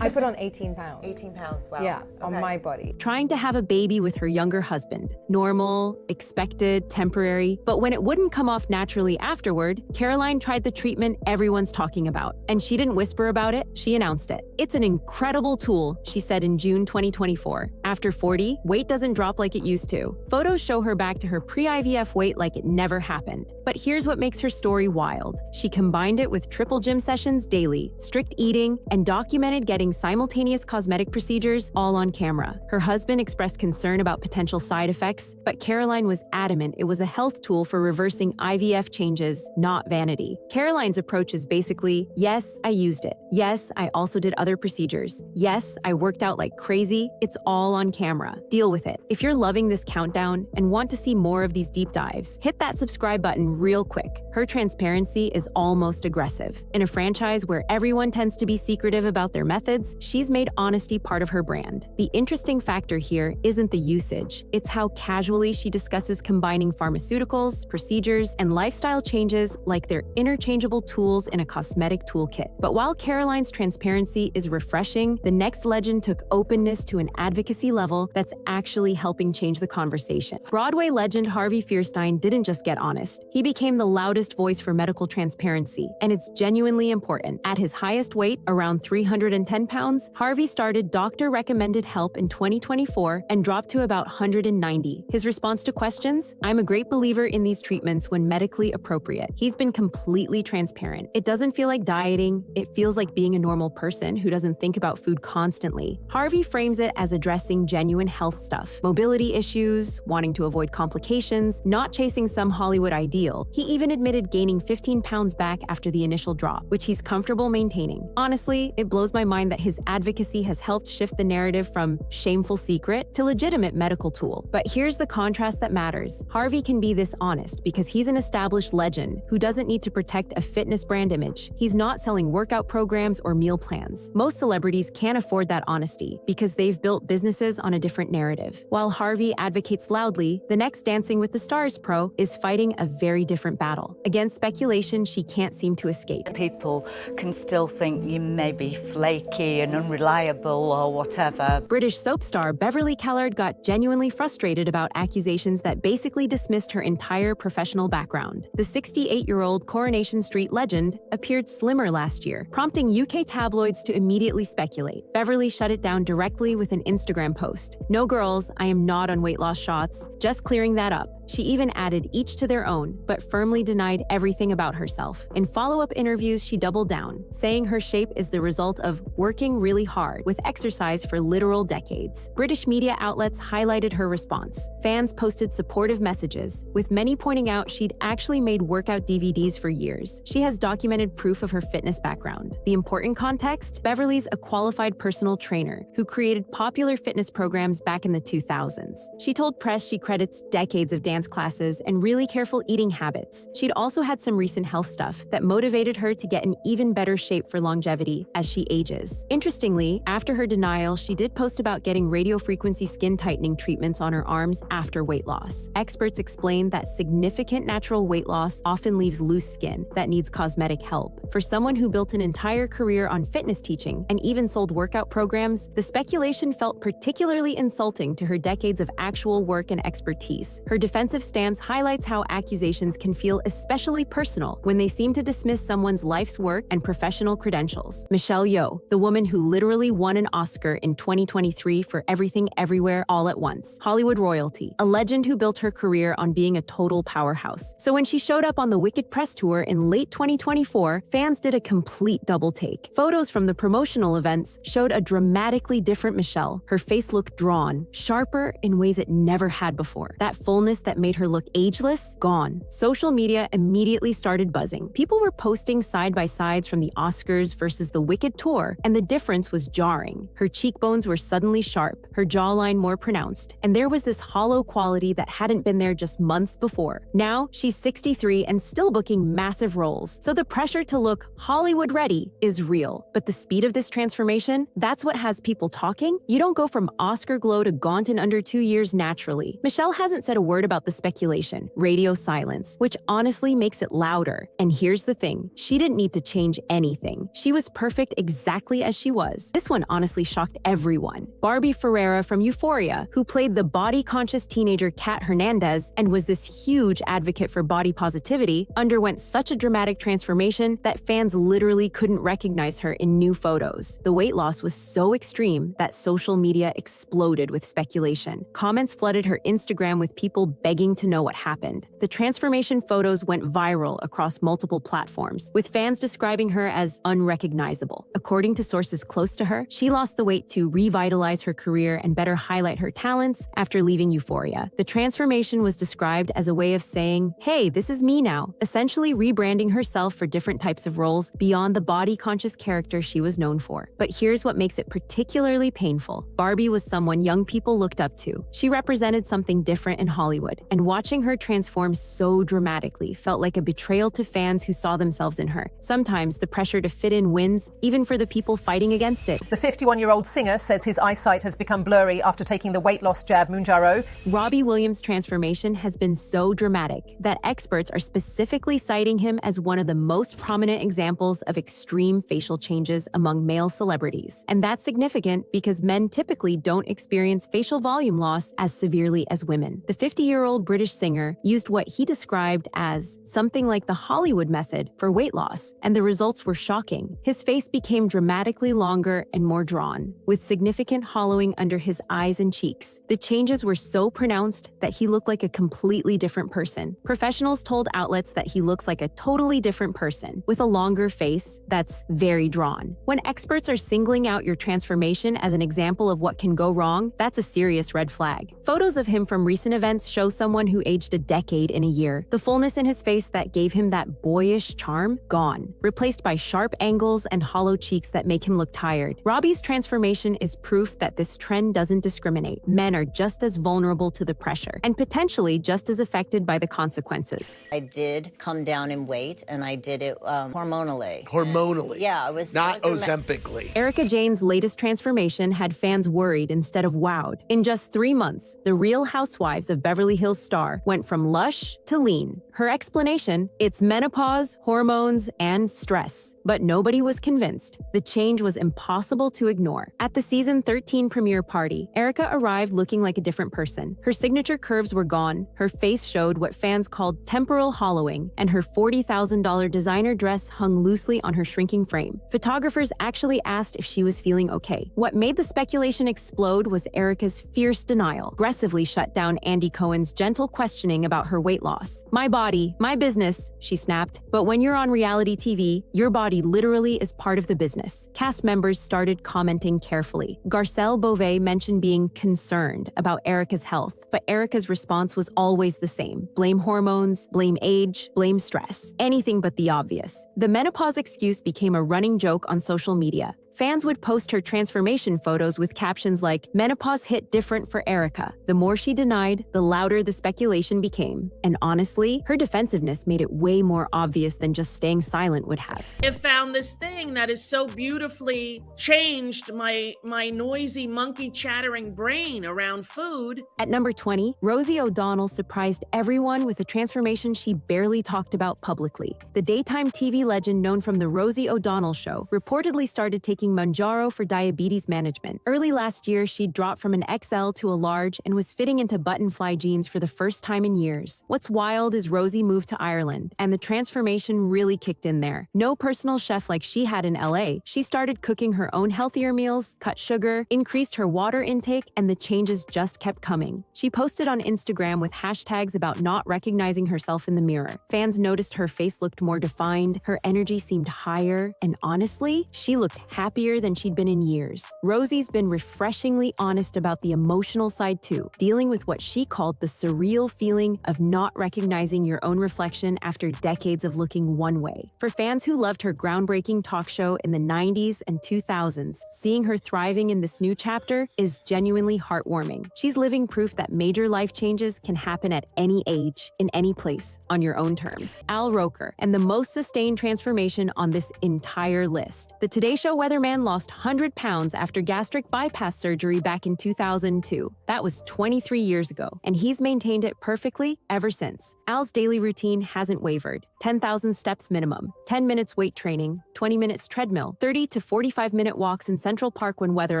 I put on 18 pounds. 18 pounds, wow. Yeah, on my body. Trying to have a baby with her younger husband. Normal, expected, temporary. But when it wouldn't come off naturally afterward, Caroline tried the treatment everyone's talking about. And she didn't whisper about it, she announced it. It's an incredible tool, she said in June 2024. After 40, weight doesn't drop like it used to. Photos show her back to her pre-IVF weight like it never happened. But here's what makes her story wild. She combined it with triple gym sessions daily, strict eating, and documented getting simultaneous cosmetic procedures all on camera. Her husband expressed concern about potential side effects, but Caroline was adamant it was a health tool for reversing IVF changes, not vanity. Caroline's approach is basically, yes, I used it. Yes, I also did other procedures. Yes, I worked out like crazy. It's all on camera. Deal with it. If you're loving this countdown and want to see more of these deep dives, hit that subscribe button real quick. Her transparency is almost aggressive. In a franchise where everyone tends to be secretive about their methods, she's made honesty part of her brand. The interesting factor here isn't the usage. It's how casually she discusses combining pharmaceuticals, procedures, and lifestyle changes like they're interchangeable tools in a cosmetic toolkit. But while Caroline's transparency is refreshing, the next legend took openness to an advocacy level that's actually helping change the conversation. Broadway legend Harvey Fierstein didn't just get honest. He became the loudest voice for medical transparency, and it's genuinely important. At his highest weight, around 310 pounds, Harvey started doctor-recommended help in 2024 and dropped to about 190. His response to questions? I'm a great believer in these treatments when medically appropriate. He's been completely transparent. It doesn't feel like dieting. It feels like being a normal person who doesn't think about food constantly. Harvey frames it as addressing facing genuine health stuff, mobility issues, wanting to avoid complications, not chasing some Hollywood ideal. He even admitted gaining 15 pounds back after the initial drop, which he's comfortable maintaining. Honestly, it blows my mind that his advocacy has helped shift the narrative from shameful secret to legitimate medical tool. But here's the contrast that matters. Harvey can be this honest because he's an established legend who doesn't need to protect a fitness brand image. He's not selling workout programs or meal plans. Most celebrities can't afford that honesty because they've built businesses on a different narrative. While Harvey advocates loudly, the next Dancing with the Stars pro is fighting a very different battle against speculation she can't seem to escape. People can still think you may be flaky and unreliable or whatever. British soap star Beverly Kellard got genuinely frustrated about accusations that basically dismissed her entire professional background. The 68-year-old Coronation Street legend appeared slimmer last year, prompting UK tabloids to immediately speculate. Beverly shut it down directly with an Instagram post. "No girls, I am not on weight loss shots. Just clearing that up." She even added each to their own, but firmly denied everything about herself. In follow-up interviews, she doubled down, saying her shape is the result of working really hard with exercise for literal decades. British media outlets highlighted her response. Fans posted supportive messages, with many pointing out she'd actually made workout DVDs for years. She has documented proof of her fitness background. The important context? Beverly's a qualified personal trainer who created popular fitness programs back in the 2000s. She told press she credits decades of dance classes and really careful eating habits. She'd also had some recent health stuff that motivated her to get in even better shape for longevity as she ages. Interestingly, after her denial, she did post about getting radiofrequency skin tightening treatments on her arms after weight loss. Experts explain that significant natural weight loss often leaves loose skin that needs cosmetic help. For someone who built an entire career on fitness teaching and even sold workout programs, the speculation felt particularly insulting to her decades of actual work and expertise. Her defensive stance highlights how accusations can feel especially personal when they seem to dismiss someone's life's work and professional credentials. Michelle Yeoh, the woman who literally won an Oscar in 2023 for Everything Everywhere All at Once. Hollywood royalty, a legend who built her career on being a total powerhouse. So when she showed up on the Wicked press tour in late 2024, fans did a complete double take. Photos from the promotional events showed a dramatically different Michelle. Her face looked drawn, sharper in ways it never had before. That fullness that made her look ageless, gone. Social media immediately started buzzing. People were posting side-by-sides from the Oscars versus the Wicked tour, and the difference was jarring. Her cheekbones were suddenly sharp, her jawline more pronounced, and there was this hollow quality that hadn't been there just months before. Now, she's 63 and still booking massive roles, so the pressure to look Hollywood-ready is real. But the speed of this transformation, that's what has people talking. You don't go from Oscar glow to gaunt in under 2 years naturally. Michelle hasn't said a word about the speculation, radio silence, which honestly makes it louder. And here's the thing, she didn't need to change anything. She was perfect exactly as she was. This one honestly shocked everyone. Barbie Ferreira from Euphoria, who played the body-conscious teenager Kat Hernandez and was this huge advocate for body positivity, underwent such a dramatic transformation that fans literally couldn't recognize her in new photos. The weight loss was so extreme that social media exploded with speculation. Comments flooded her Instagram with people begging to know what happened. The transformation photos went viral across multiple platforms, with fans describing her as unrecognizable. According to sources close to her, she lost the weight to revitalize her career and better highlight her talents after leaving Euphoria. The transformation was described as a way of saying, "Hey, this is me now," essentially rebranding herself for different types of roles beyond the body-conscious character she was known for. But here's what makes it particularly painful. Barbie was someone young people looked up to. She represented something different in Hollywood, and watching her transform so dramatically felt like a betrayal to fans who saw themselves in her. Sometimes the pressure to fit in wins, even for the people fighting against it. The 51-year-old singer says his eyesight has become blurry after taking the weight loss jab Mounjaro. Robbie Williams' transformation has been so dramatic that experts are specifically citing him as one of the most prominent examples of extreme facial changes among male celebrities. And that's significant because men typically don't experience facial volume loss as severely as women. The 50-year-old 34-year-old British singer used what he described as something like the Hollywood method for weight loss, and the results were shocking. His face became dramatically longer and more drawn, with significant hollowing under his eyes and cheeks. The changes were so pronounced that he looked like a completely different person. Professionals told outlets that he looks like a totally different person, with a longer face that's very drawn. When experts are singling out your transformation as an example of what can go wrong, that's a serious red flag. Photos of him from recent events show someone who aged a decade in a year. The fullness in his face that gave him that boyish charm, gone, replaced by sharp angles and hollow cheeks that make him look tired. Robbie's transformation is proof that this trend doesn't discriminate. Men are just as vulnerable to the pressure, and potentially just as affected by the consequences. I did come down in weight, and I did it hormonally. Hormonally? Yeah, it was not Ozempically. Erica Jane's latest transformation had fans worried instead of wowed. In just 3 months, the Real Housewives of Beverly Hills star went from lush to lean. Her explanation, it's menopause, hormones, and stress. But nobody was convinced. The change was impossible to ignore. At the season 13 premiere party, Erica arrived looking like a different person. Her signature curves were gone, her face showed what fans called temporal hollowing, and her $40,000 designer dress hung loosely on her shrinking frame. Photographers actually asked if she was feeling okay. What made the speculation explode was Erica's fierce denial, aggressively shut down Andy Cohen's gentle questioning about her weight loss. My body, my business, she snapped. But when you're on reality TV, your body literally is part of the business. Cast members started commenting carefully. Garcelle Beauvais mentioned being concerned about Erica's health, but Erica's response was always the same. Blame hormones, blame age, blame stress. Anything but the obvious. The menopause excuse became a running joke on social media. Fans would post her transformation photos with captions like, "Menopause hit different for Erica." The more she denied, the louder the speculation became. And honestly, her defensiveness made it way more obvious than just staying silent would have. I found this thing that is so beautifully changed my noisy monkey chattering brain around food. At number 20, Rosie O'Donnell surprised everyone with a transformation she barely talked about publicly. The daytime TV legend known from The Rosie O'Donnell Show reportedly started taking Mounjaro for diabetes management. Early last year, she dropped from an XL to a large and was fitting into button-fly jeans for the first time in years. What's wild is Rosie moved to Ireland, and the transformation really kicked in there. No personal chef like she had in LA. She started cooking her own healthier meals, cut sugar, increased her water intake, and the changes just kept coming. She posted on Instagram with hashtags about not recognizing herself in the mirror. Fans noticed her face looked more defined, her energy seemed higher, and honestly, she looked happier than she'd been in years. Rosie's been refreshingly honest about the emotional side too, dealing with what she called the surreal feeling of not recognizing your own reflection after decades of looking one way. For fans who loved her groundbreaking talk show in the 90s and 2000s, seeing her thriving in this new chapter is genuinely heartwarming. She's living proof that major life changes can happen at any age, in any place, on your own terms. Al Roker, and the most sustained transformation on this entire list. The Today Show weatherman lost 100 pounds after gastric bypass surgery back in 2002. That was 23 years ago, and he's maintained it perfectly ever since. Al's daily routine hasn't wavered. 10,000 steps minimum, 10 minutes weight training, 20 minutes treadmill, 30 to 45-minute walks in Central Park when weather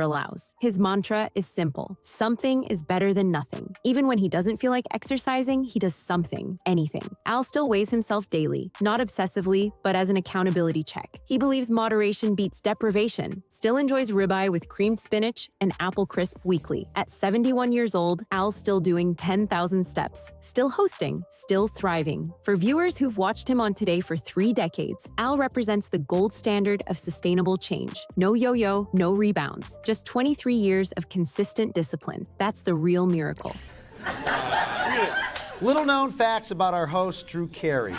allows. His mantra is simple. Something is better than nothing. Even when he doesn't feel like exercising, he does something, anything. Al still weighs himself daily, not obsessively, but as an accountability check. He believes moderation beats deprivation, still enjoys ribeye with creamed spinach and apple crisp weekly. At 71 years old, Al's still doing 10,000 steps, still hosting, still thriving. For viewers who've watched him on Today for 3 decades, Al represents the gold standard of sustainable change. No yo-yo, no rebounds. Just 23 years of consistent discipline. That's the real miracle. Little known facts about our host, Drew Carey.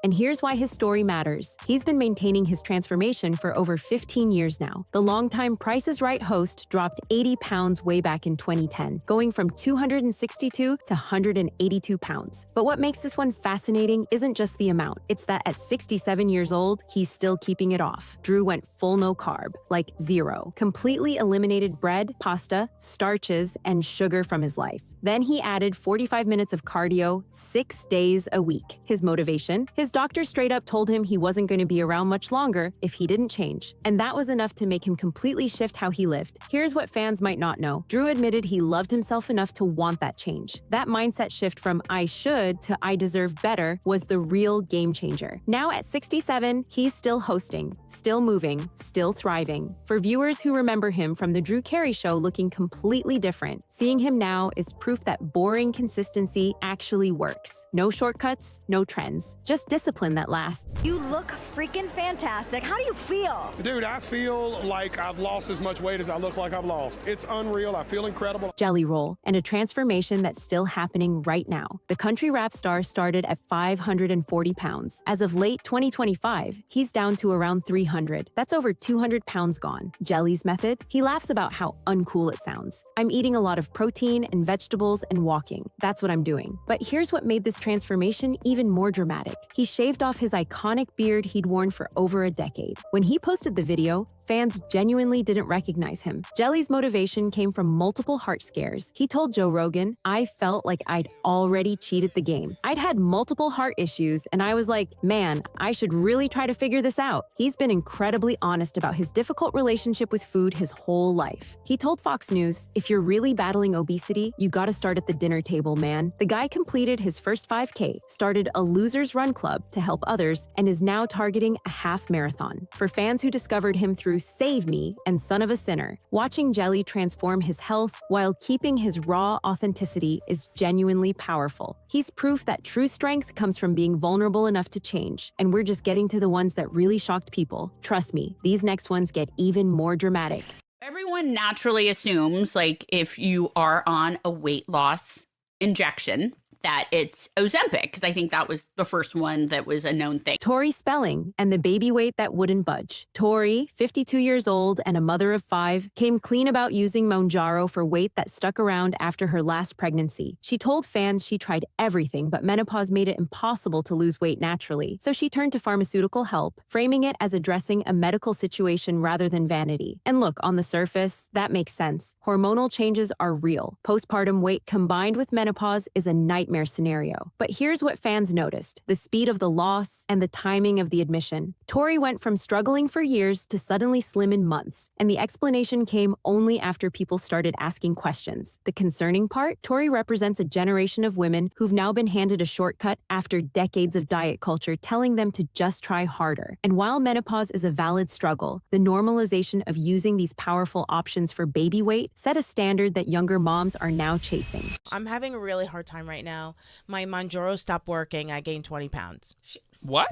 And here's why his story matters. He's been maintaining his transformation for over 15 years now. The longtime Price is Right host dropped 80 pounds way back in 2010, going from 262 to 182 pounds. But what makes this one fascinating isn't just the amount. It's that at 67 years old, he's still keeping it off. Drew went full no carb, like zero. Completely eliminated bread, pasta, starches, and sugar from his life. Then he added 45 minutes of cardio 6 days a week. His motivation? His doctor straight up told him he wasn't going to be around much longer if he didn't change. And that was enough to make him completely shift how he lived. Here's what fans might not know. Drew admitted he loved himself enough to want that change. That mindset shift from I should to I deserve better was the real game changer. Now at 67, he's still hosting, still moving, still thriving. For viewers who remember him from The Drew Carey Show looking completely different, seeing him now is proof that boring consistency actually works. No shortcuts, no trends, just discipline that lasts. You look freaking fantastic. How do you feel? Dude, I feel like I've lost as much weight as I look like I've lost. It's unreal. I feel incredible. Jelly roll, and a transformation that's still happening right now. The country rap star started at 540 pounds. As of late 2025, he's down to around 300. That's over 200 pounds gone. Jelly's method? He laughs about how uncool it sounds. I'm eating a lot of protein and vegetables and walking. That's what I'm doing. But here's what made this transformation even more dramatic. He shaved off his iconic beard he'd worn for over a decade. When he posted the video, fans genuinely didn't recognize him. Jelly's motivation came from multiple heart scares. He told Joe Rogan, "I felt like I'd already cheated the game. I'd had multiple heart issues, and I was like, man, I should really try to figure this out." He's been incredibly honest about his difficult relationship with food his whole life. He told Fox News, "If you're really battling obesity, you gotta start at the dinner table, man." The guy completed his first 5K, started a Losers Run Club to help others, and is now targeting a half marathon. For fans who discovered him through Save Me and Son of a Sinner, watching Jelly transform his health while keeping his raw authenticity is genuinely powerful. He's proof that true strength comes from being vulnerable enough to change, and we're just getting to the ones that really shocked people. Trust me, these next ones get even more dramatic. Everyone naturally assumes, like, if you are on a weight loss injection, that it's Ozempic, because I think that was the first one that was a known thing. Tori Spelling and the baby weight that wouldn't budge. Tori, 52 years old and a mother of 5, came clean about using Mounjaro for weight that stuck around after her last pregnancy. She told fans she tried everything, but menopause made it impossible to lose weight naturally. So she turned to pharmaceutical help, framing it as addressing a medical situation rather than vanity. And look, on the surface, that makes sense. Hormonal changes are real. Postpartum weight combined with menopause is a nightmare scenario. But here's what fans noticed: the speed of the loss and the timing of the admission. Tori went from struggling for years to suddenly slim in months, and the explanation came only after people started asking questions. The concerning part? Tori represents a generation of women who've now been handed a shortcut after decades of diet culture telling them to just try harder. And while menopause is a valid struggle, the normalization of using these powerful options for baby weight set a standard that younger moms are now chasing. I'm having a really hard time right now. My Mounjaro stopped working. I gained 20 pounds. What?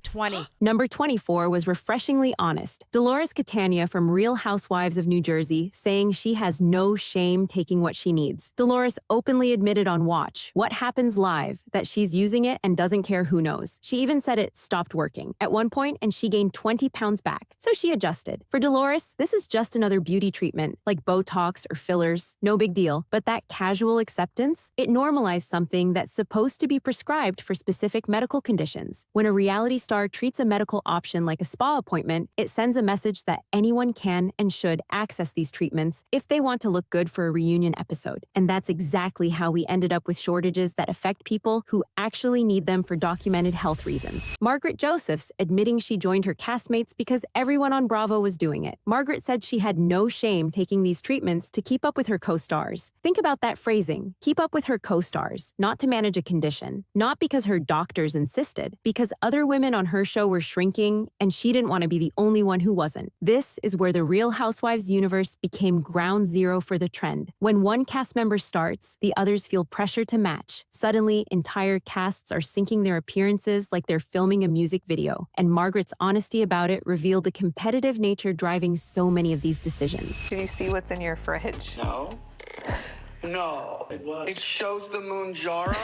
20. Number 24 was refreshingly honest. Dolores Catania from Real Housewives of New Jersey, saying she has no shame taking what she needs. Dolores openly admitted on Watch, What Happens Live, that she's using it and doesn't care who knows. She even said it stopped working at one point, and she gained 20 pounds back. So she adjusted. For Dolores, this is just another beauty treatment, like Botox or fillers. No big deal. But that casual acceptance, it normalized something that's supposed to be prescribed for specific medical conditions. When a reality star treats a medical option like a spa appointment, it sends a message that anyone can and should access these treatments if they want to look good for a reunion episode. And that's exactly how we ended up with shortages that affect people who actually need them for documented health reasons. Margaret Josephs admitting she joined her castmates because everyone on Bravo was doing it. Margaret said she had no shame taking these treatments to keep up with her co-stars. Think about that phrasing, keep up with her co-stars, not to manage a condition, not because her doctors insisted, because other women on her show were shrinking and she didn't want to be the only one who wasn't. This is where the Real Housewives universe became ground zero for the trend. When one cast member starts, the others feel pressure to match. Suddenly, entire casts are syncing their appearances like they're filming a music video. And Margaret's honesty about it revealed the competitive nature driving so many of these decisions. Can you see what's in your fridge? No. No. It shows the Mounjaro.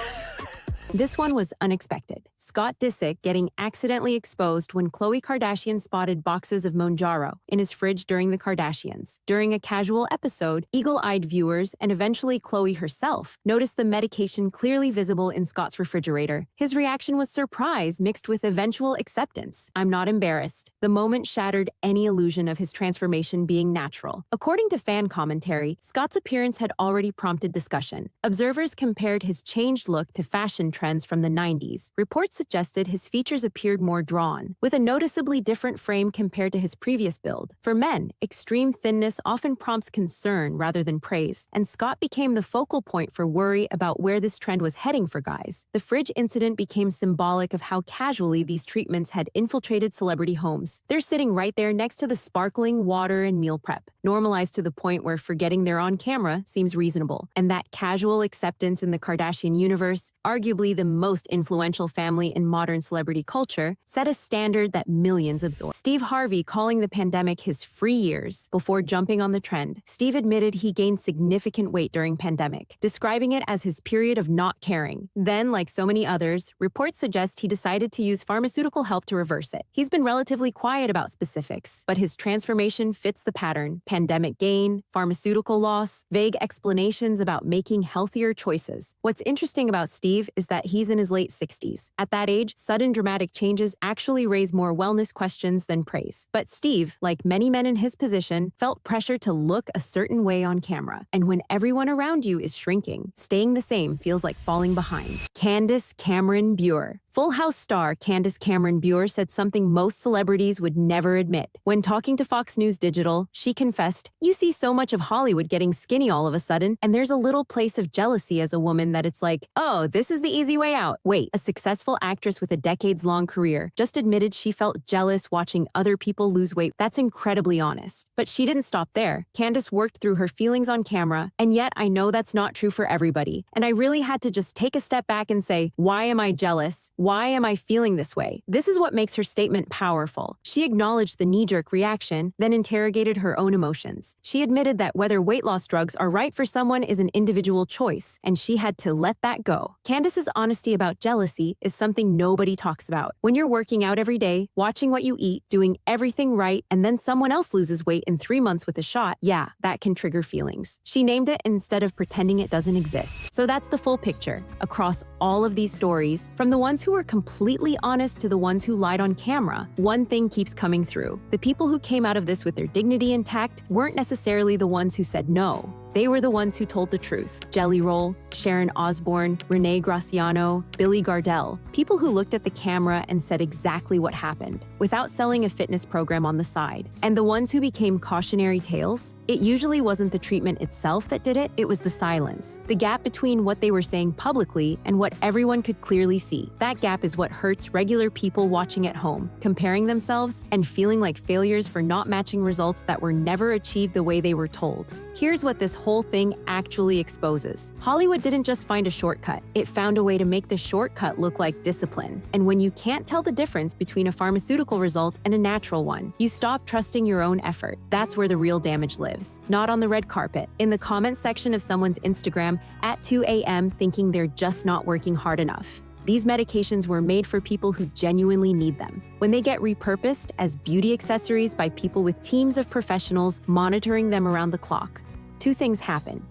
This one was unexpected. Scott Disick getting accidentally exposed when Khloe Kardashian spotted boxes of Mounjaro in his fridge during the Kardashians. During a casual episode, eagle-eyed viewers, and eventually Khloe herself, noticed the medication clearly visible in Scott's refrigerator. His reaction was surprise mixed with eventual acceptance. "I'm not embarrassed." The moment shattered any illusion of his transformation being natural. According to fan commentary, Scott's appearance had already prompted discussion. Observers compared his changed look to fashion trends from the 90s. Reports suggested his features appeared more drawn, with a noticeably different frame compared to his previous build. For men, extreme thinness often prompts concern rather than praise, and Scott became the focal point for worry about where this trend was heading for guys. The fridge incident became symbolic of how casually these treatments had infiltrated celebrity homes. They're sitting right there next to the sparkling water and meal prep, normalized to the point where forgetting they're on camera seems reasonable. And that casual acceptance in the Kardashian universe, arguably the most influential family in modern celebrity culture, set a standard that millions absorb. Steve Harvey calling the pandemic his free years before jumping on the trend. Steve admitted he gained significant weight during pandemic, describing it as his period of not caring. Then, like so many others, reports suggest he decided to use pharmaceutical help to reverse it. He's been relatively quiet about specifics, but his transformation fits the pattern: pandemic gain, pharmaceutical loss, vague explanations about making healthier choices. What's interesting about Steve is that he's in his late 60s. At that age, sudden dramatic changes actually raise more wellness questions than praise. But Steve, like many men in his position, felt pressure to look a certain way on camera. And when everyone around you is shrinking, staying the same feels like falling behind. Candace Cameron Bure. Full House star Candace Cameron Bure said something most celebrities would never admit. When talking to Fox News Digital, she confessed, "You see so much of Hollywood getting skinny all of a sudden, and there's a little place of jealousy as a woman that it's like, oh, this is the easy way out." Wait, a successful actress with a decades-long career just admitted she felt jealous watching other people lose weight. That's incredibly honest. But she didn't stop there. Candace worked through her feelings on camera, and yet I know that's not true for everybody. And I really had to just take a step back and say, why am I jealous? Why am I feeling this way? This is what makes her statement powerful. She acknowledged the knee-jerk reaction, then interrogated her own emotions. She admitted that whether weight loss drugs are right for someone is an individual choice, and she had to let that go. Candace's honesty about jealousy is something nobody talks about. When you're working out every day, watching what you eat, doing everything right, and then someone else loses weight in 3 months with a shot, yeah, that can trigger feelings. She named it instead of pretending it doesn't exist. So that's the full picture. Across all of these stories, from the ones who were completely honest to the ones who lied on camera, one thing keeps coming through. The people who came out of this with their dignity intact weren't necessarily the ones who said no. They were the ones who told the truth. Jelly Roll, Sharon Osbourne, Renee Graciano, Billy Gardell. People who looked at the camera and said exactly what happened, without selling a fitness program on the side. And the ones who became cautionary tales, it usually wasn't the treatment itself that did it, it was the silence. The gap between what they were saying publicly and what everyone could clearly see. That gap is what hurts regular people watching at home, comparing themselves and feeling like failures for not matching results that were never achieved the way they were told. Here's what this whole thing actually exposes. Hollywood didn't just find a shortcut. It found a way to make the shortcut look like discipline. And when you can't tell the difference between a pharmaceutical result and a natural one, you stop trusting your own effort. That's where the real damage lives. Not on the red carpet, in the comments section of someone's Instagram at 2 a.m. thinking they're just not working hard enough. These medications were made for people who genuinely need them. When they get repurposed as beauty accessories by people with teams of professionals monitoring them around the clock, two things happen.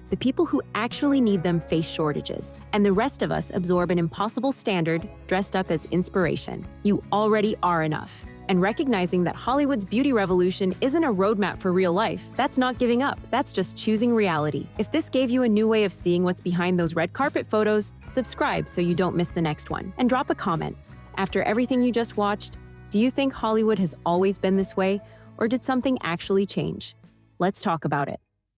The people who actually need them face shortages, and the rest of us absorb an impossible standard dressed up as inspiration. You already are enough. And recognizing that Hollywood's beauty revolution isn't a roadmap for real life, that's not giving up, that's just choosing reality. If this gave you a new way of seeing what's behind those red carpet photos, subscribe so you don't miss the next one. And drop a comment. After everything you just watched, do you think Hollywood has always been this way, or did something actually change? Let's talk about it.